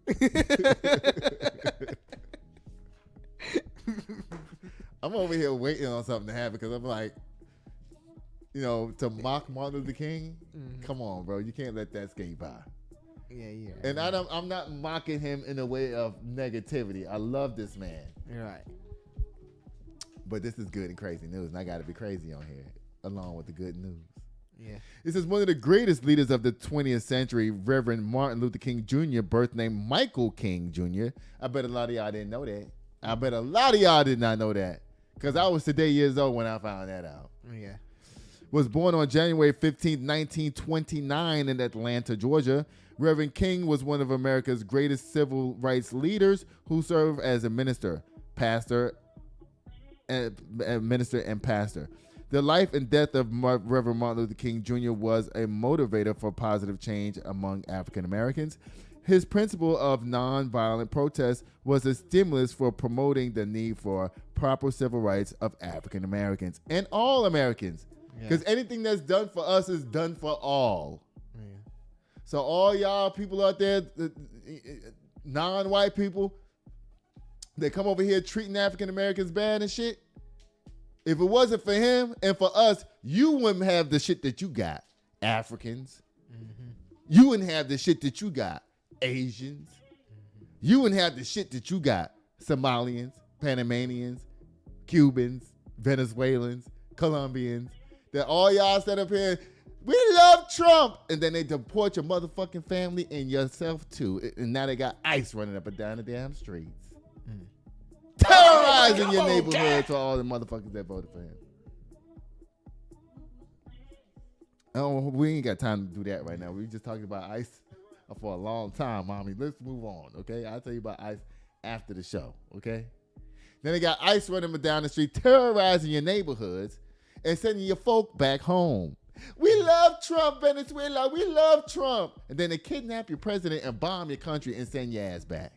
I'm over here waiting on something to happen because I'm like, to mock Martin Luther King. Come on, bro, you can't let that skate by. Yeah. And I'm not mocking him in a way of negativity. I love this man. You're right. But this is good and crazy news, and I got to be crazy on here, along with the good news. Yeah. It says one of the greatest leaders of the 20th century, Reverend Martin Luther King Jr., birth name Michael King Jr. I bet a lot of y'all didn't know that. I bet a lot of y'all did not know that. Because I was today years old when I found that out. Yeah. Was born on January 15, 1929 in Atlanta, Georgia. Reverend King was one of America's greatest civil rights leaders who served as a minister, pastor. The life and death of Reverend Martin Luther King Jr. was a motivator for positive change among African Americans. His principle of nonviolent protest was a stimulus for promoting the need for proper civil rights of African Americans and all Americans. Because anything that's done for us is done for all. Yeah. So all y'all people out there, non-white people, they come over here treating African Americans bad and shit. If it wasn't for him and for us, you wouldn't have the shit that you got, Africans. You wouldn't have the shit that you got, Asians. You wouldn't have the shit that you got, Somalians, Panamanians, Cubans, Venezuelans, Colombians. That all y'all set up here, we love Trump. And then they deport your motherfucking family and yourself too. And now they got ICE running up and down the damn streets. Terrorizing your neighborhood to all the motherfuckers that voted for him. Oh, we ain't got time to do that right now. We just talking about ICE for a long time, mommy. Let's move on, okay? I'll tell you about ICE after the show, okay? Then they got ICE running down the street, terrorizing your neighborhoods and sending your folk back home. We love Trump, Venezuela. We love Trump. And then they kidnap your president and bomb your country and send your ass back.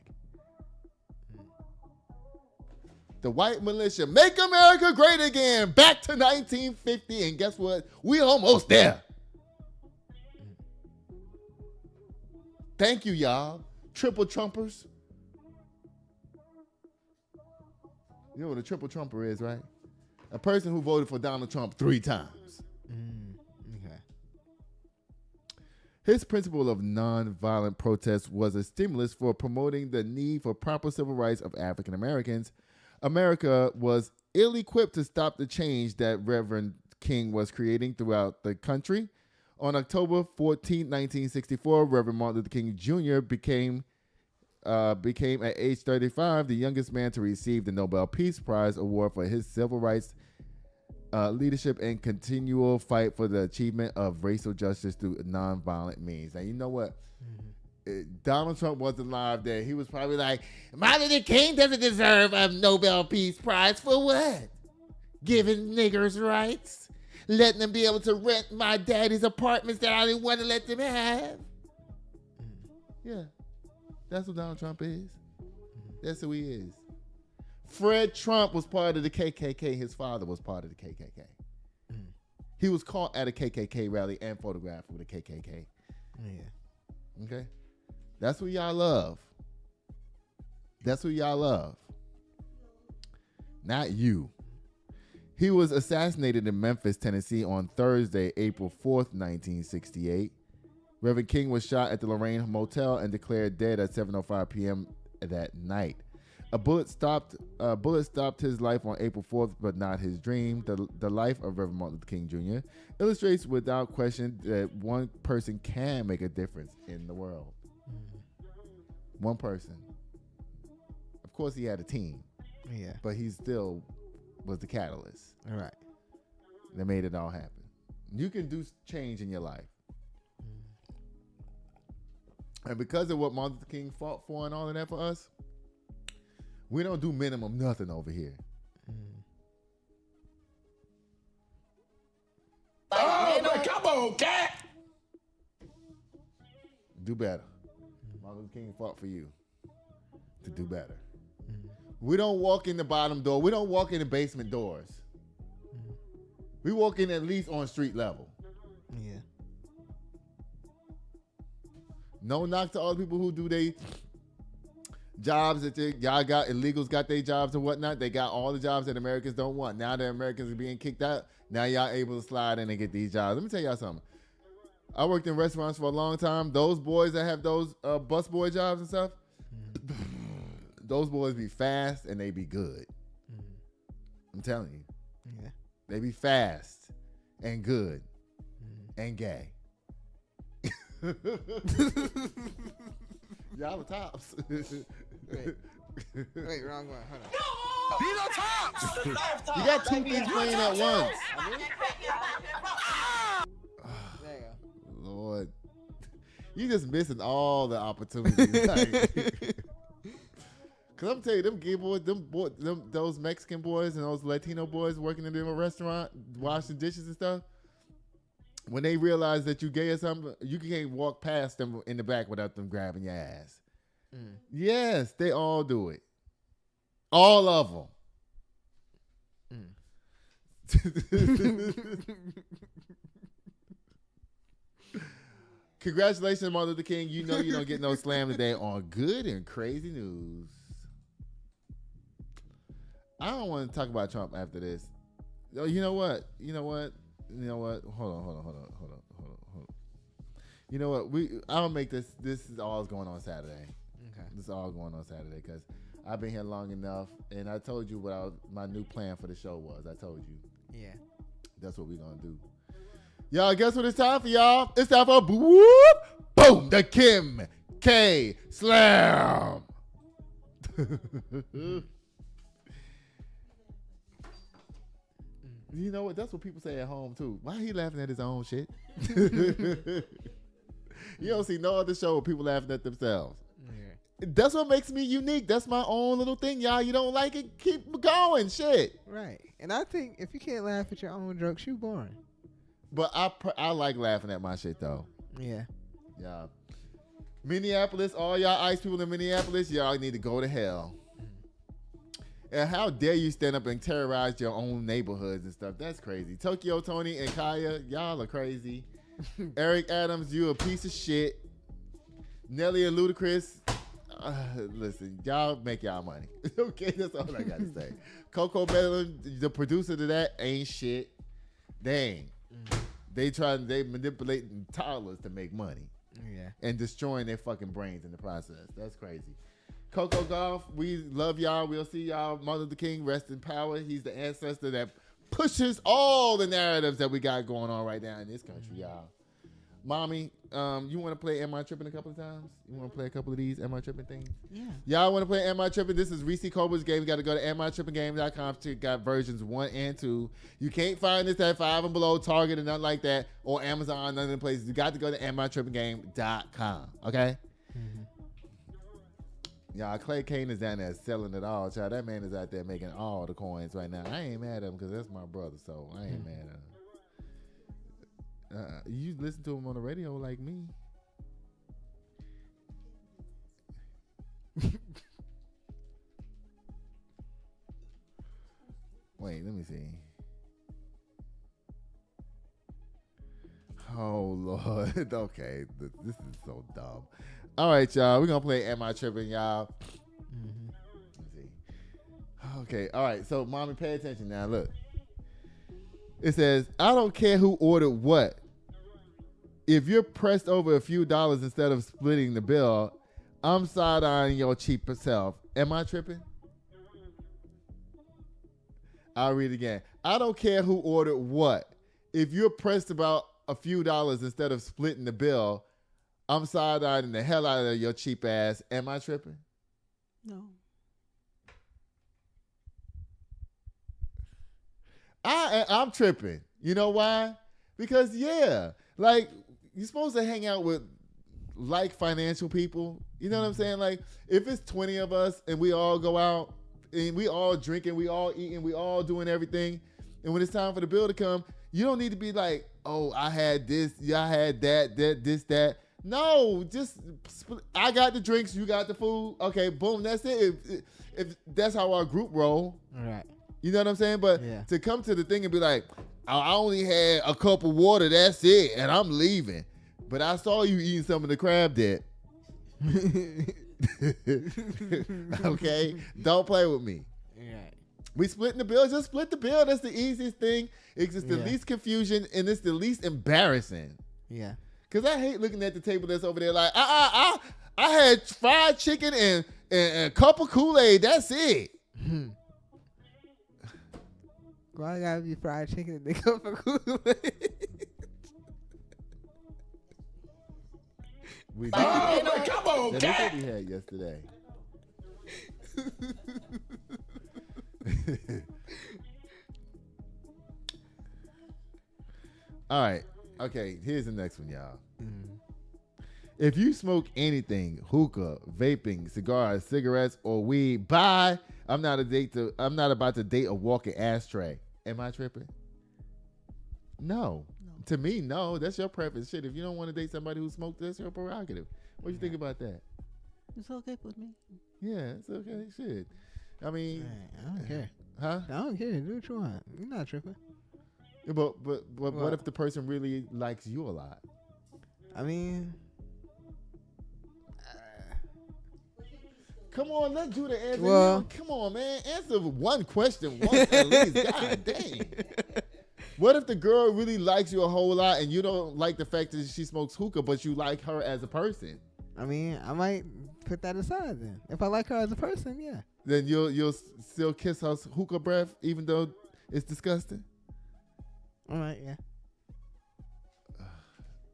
The white militia, make America great again, back to 1950. And guess what? We almost there. Thank you, y'all. Triple Trumpers. You know what a triple Trumper is, right? A person who voted for Donald Trump 3 times. Okay. His principle of nonviolent protest was a stimulus for promoting the need for proper civil rights of African Americans. America was ill-equipped to stop the change that Reverend King was creating throughout the country. On October 14, 1964, Reverend Martin Luther King Jr. became at age 35 the youngest man to receive the Nobel Peace Prize award for his civil rights leadership and continual fight for the achievement of racial justice through nonviolent means. Now, you know what? Donald Trump wasn't alive there. He was probably like, Martin Luther King doesn't deserve a Nobel Peace Prize for what? Giving niggers rights? Letting them be able to rent my daddy's apartments that I didn't want to let them have? Yeah. That's what Donald Trump is. That's who he is. Fred Trump was part of the KKK. His father was part of the KKK. He was caught at a KKK rally and photographed with a KKK. Yeah. Okay? That's who y'all love. That's who y'all love. Not you. He was assassinated in Memphis, Tennessee on Thursday, April 4th, 1968. Reverend King was shot at the Lorraine Motel and declared dead at 7:05 p.m. that night. A bullet stopped his life on April 4th, but not his dream. The life of Reverend Martin Luther King Jr. illustrates without question that one person can make a difference in the world. One person. Of course, he had a team. Yeah. But he still was the catalyst. All right. That made it all happen. You can do change in your life. And because of what Martin Luther King fought for and all of that for us, we don't do minimum nothing over here. Oh, come on, cat. Do better. Martin Luther King fought for you to do better. We don't walk in the bottom door. We don't walk in the basement doors. We walk in at least on street level. Yeah. No knock to all the people who do they jobs that y'all got, illegals got their jobs and whatnot. They got all the jobs that Americans don't want. Now that Americans are being kicked out, now y'all able to slide in and get these jobs. Let me tell y'all something. I worked in restaurants for a long time. Those boys that have those bus boy jobs and stuff, those boys be fast and they be good. I'm telling you. Yeah. They be fast and good and gay. Y'all the tops. Wait, wrong one. Hold on. These are tops. You got two things playing at once. There you go. Lord. You just missing all the opportunities. Cause I'm telling you, them gay boys, those Mexican boys and those Latino boys working in a restaurant, washing dishes and stuff, when they realize that you gay or something, you can't walk past them in the back without them grabbing your ass. Yes, they all do it. All of them. Congratulations, Martin Luther King. You know you don't get no slam today on good and crazy news. I don't want to talk about Trump after this. You know what? Hold on. You know what? I'll make this. This is all going on Saturday. Okay. This is all going on Saturday because I've been here long enough, and I told you what my new plan for the show was. I told you. Yeah. That's what we're gonna do. Y'all, guess what it's time for, y'all? It's time for whoop, boom, the Kim K Slam. You know what? That's what people say at home too. Why he laughing at his own shit? You don't see no other show with people laughing at themselves. Yeah. That's what makes me unique. That's my own little thing, y'all. You don't like it? Keep going, shit. Right. And I think if you can't laugh at your own jokes, you boring. But I like laughing at my shit though. Yeah. Yeah. Minneapolis, all y'all ICE people in Minneapolis, y'all need to go to hell. And how dare you stand up and terrorize your own neighborhoods and stuff? That's crazy. Tokyo Tony and Kaya, y'all are crazy. Eric Adams, you a piece of shit. Nelly and Ludacris, listen, y'all make y'all money. Okay, that's all I got to say. Coco Melon, the producer to that, ain't shit. Dang. They manipulating toddlers to make money. Yeah. And destroying their fucking brains in the process. That's crazy. Coco Golf, we love y'all. We'll see y'all. Martin Luther King, rest in power. He's the ancestor that pushes all the narratives that we got going on right now in this country, y'all. Mommy, you want to play Am I Tripping a couple of times? You want to play a couple of these Am I Tripping things? Yeah. Y'all want to play Am I Tripping? This is Reese Cobra's game. You got to go to amitrippinggame.com to got versions 1 and 2. You can't find this at 5 and Below, Target, and nothing like that, or Amazon, none of the places. You got to go to amitrippinggame.com, okay? Mm-hmm. Y'all, Clay Kane is down there selling it all, child. That man is out there making all the coins right now. I ain't mad at him because that's my brother, so I ain't mad at him. You listen to him on the radio like me. Wait, let me see. Oh, Lord. Okay, this is so dumb. All right, y'all. We're going to play Am I Tripping, y'all? Mm-hmm. Let's see. Okay, all right. So, mommy, pay attention now. Look. It says, I don't care who ordered what. If you're pressed over a few dollars instead of splitting the bill, I'm side-eyeing your cheaper self. Am I tripping? I'll read it again. I don't care who ordered what. If you're pressed about a few dollars instead of splitting the bill, I'm side-eyeing the hell out of your cheap ass. Am I tripping? No. I'm tripping. You know why? Because, yeah, like, you're supposed to hang out with like financial people. You know what I'm saying? Like, if it's 20 of us and we all go out and we all drinking, we all eating, we all doing everything, and when it's time for the bill to come, you don't need to be like, oh, I had this, I had that. No, just I got the drinks, you got the food. Okay, boom, that's it. If that's how our group roll. All right. You know what I'm saying? But to come to the thing and be like, I only had a cup of water, that's it, and I'm leaving. But I saw you eating some of the crab dip. Okay? Don't play with me. Right. We splitting the bill. Just split the bill. That's the easiest thing. It's just the least confusion, and it's the least embarrassing. Yeah. Because I hate looking at the table that's over there like, I had fried chicken and a cup of Kool-Aid. That's it. Why gotta be fried chicken and they go for Kool-Aid? We come on, that's what we had yesterday. All right. Okay, here's the next one, y'all. If you smoke anything, hookah, vaping, cigars, cigarettes, or weed, bye. I'm not about to date a walking ashtray. Am I tripping? No. To me, no. That's your preference. Shit, if you don't want to date somebody who smokes, that's your prerogative. What do you think about that? It's okay with me. Yeah, it's okay. Shit. I mean, I don't care. Huh? I don't care. Do what you want. You're not tripping. But what if the person really likes you a lot? I mean, come on, let Judah answer. Well- Come on, man. Answer one question once at least. God dang. What if the girl really likes you a whole lot and you don't like the fact that she smokes hookah, but you like her as a person? I mean, I might put that aside then. If I like her as a person, yeah. Then you'll still kiss her hookah breath even though it's disgusting? All right, yeah.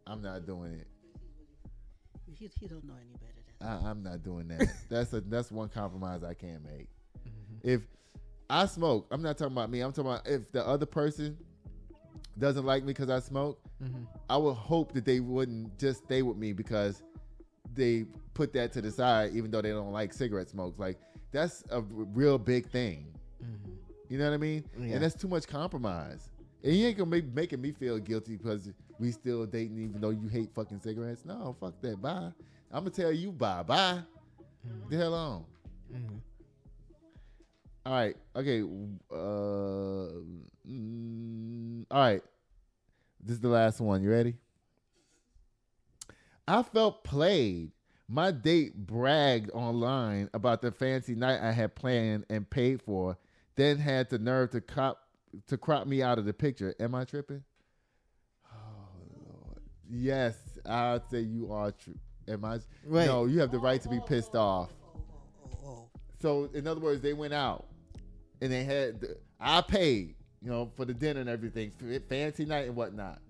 I'm not doing it. He don't know any better than I'm not doing that. That's one compromise I can't make. If I smoke, I'm not talking about me. I'm talking about if the other person doesn't like me because I smoke, I would hope that they wouldn't just stay with me because they put that to the side, even though they don't like cigarette smokes. Like, that's a real big thing. You know what I mean? Yeah. And that's too much compromise. And you ain't gonna be making me feel guilty because we still dating even though you hate fucking cigarettes. No, fuck that. Bye. I'm gonna tell you bye. Bye. The hell on. All right. Okay. All right. This is the last one. You ready? I felt played. My date bragged online about the fancy night I had planned and paid for, then had the nerve to crop me out of the picture. Am I tripping? Oh, Lord. Yes, I'd say you are true. Am I? Wait. No, you have the right to be pissed off. So, in other words, they went out and they had, I paid, for the dinner and everything, fancy night and whatnot.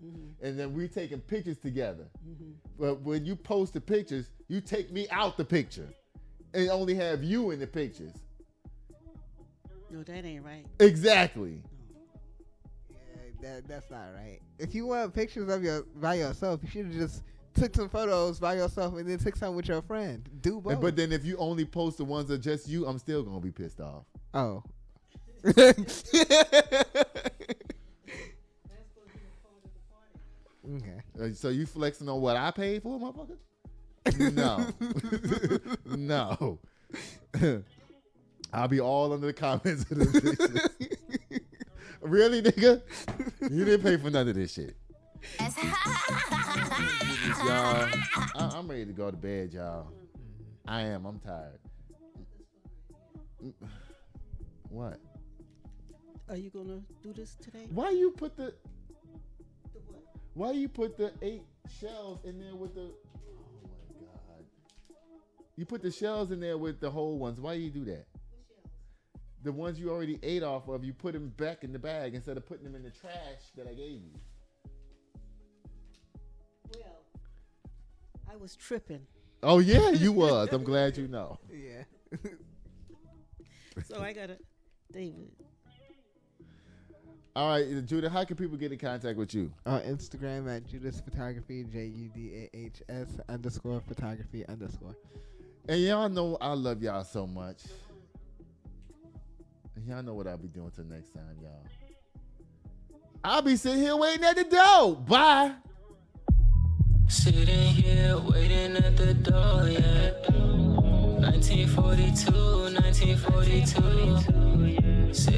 And then we taking pictures together. But when you post the pictures, you take me out the picture and only have you in the pictures. No, that ain't right. Exactly. Yeah, that's not right. If you want pictures of by yourself, you should have just took some photos by yourself and then took some with your friend. Do both. But then if you only post the ones that are just you, I'm still gonna be pissed off. Oh. Okay. So you flexing on what I paid for, motherfucker? No. No. I'll be all under the comments of the pictures. Really, nigga? You didn't pay for none of this shit. Y'all, I'm ready to go to bed, y'all. I am. I'm tired. What? Are you gonna do this today? Why you put the 8 shells in there with the? Oh my God! You put the shells in there with the whole ones. Why you do that? The ones you already ate off of, you put them back in the bag instead of putting them in the trash that I gave you. Well, I was tripping. Oh yeah, you was. I'm glad you know. Yeah. So I gotta, David. All right, Judah, how can people get in contact with you? On Instagram at Judas Photography, JUDAHS_photography_. And y'all know I love y'all so much. And y'all know what I'll be doing till next time, y'all. I'll be sitting here waiting at the door. Bye. Sitting here waiting at the door, yeah. 1942, 1942.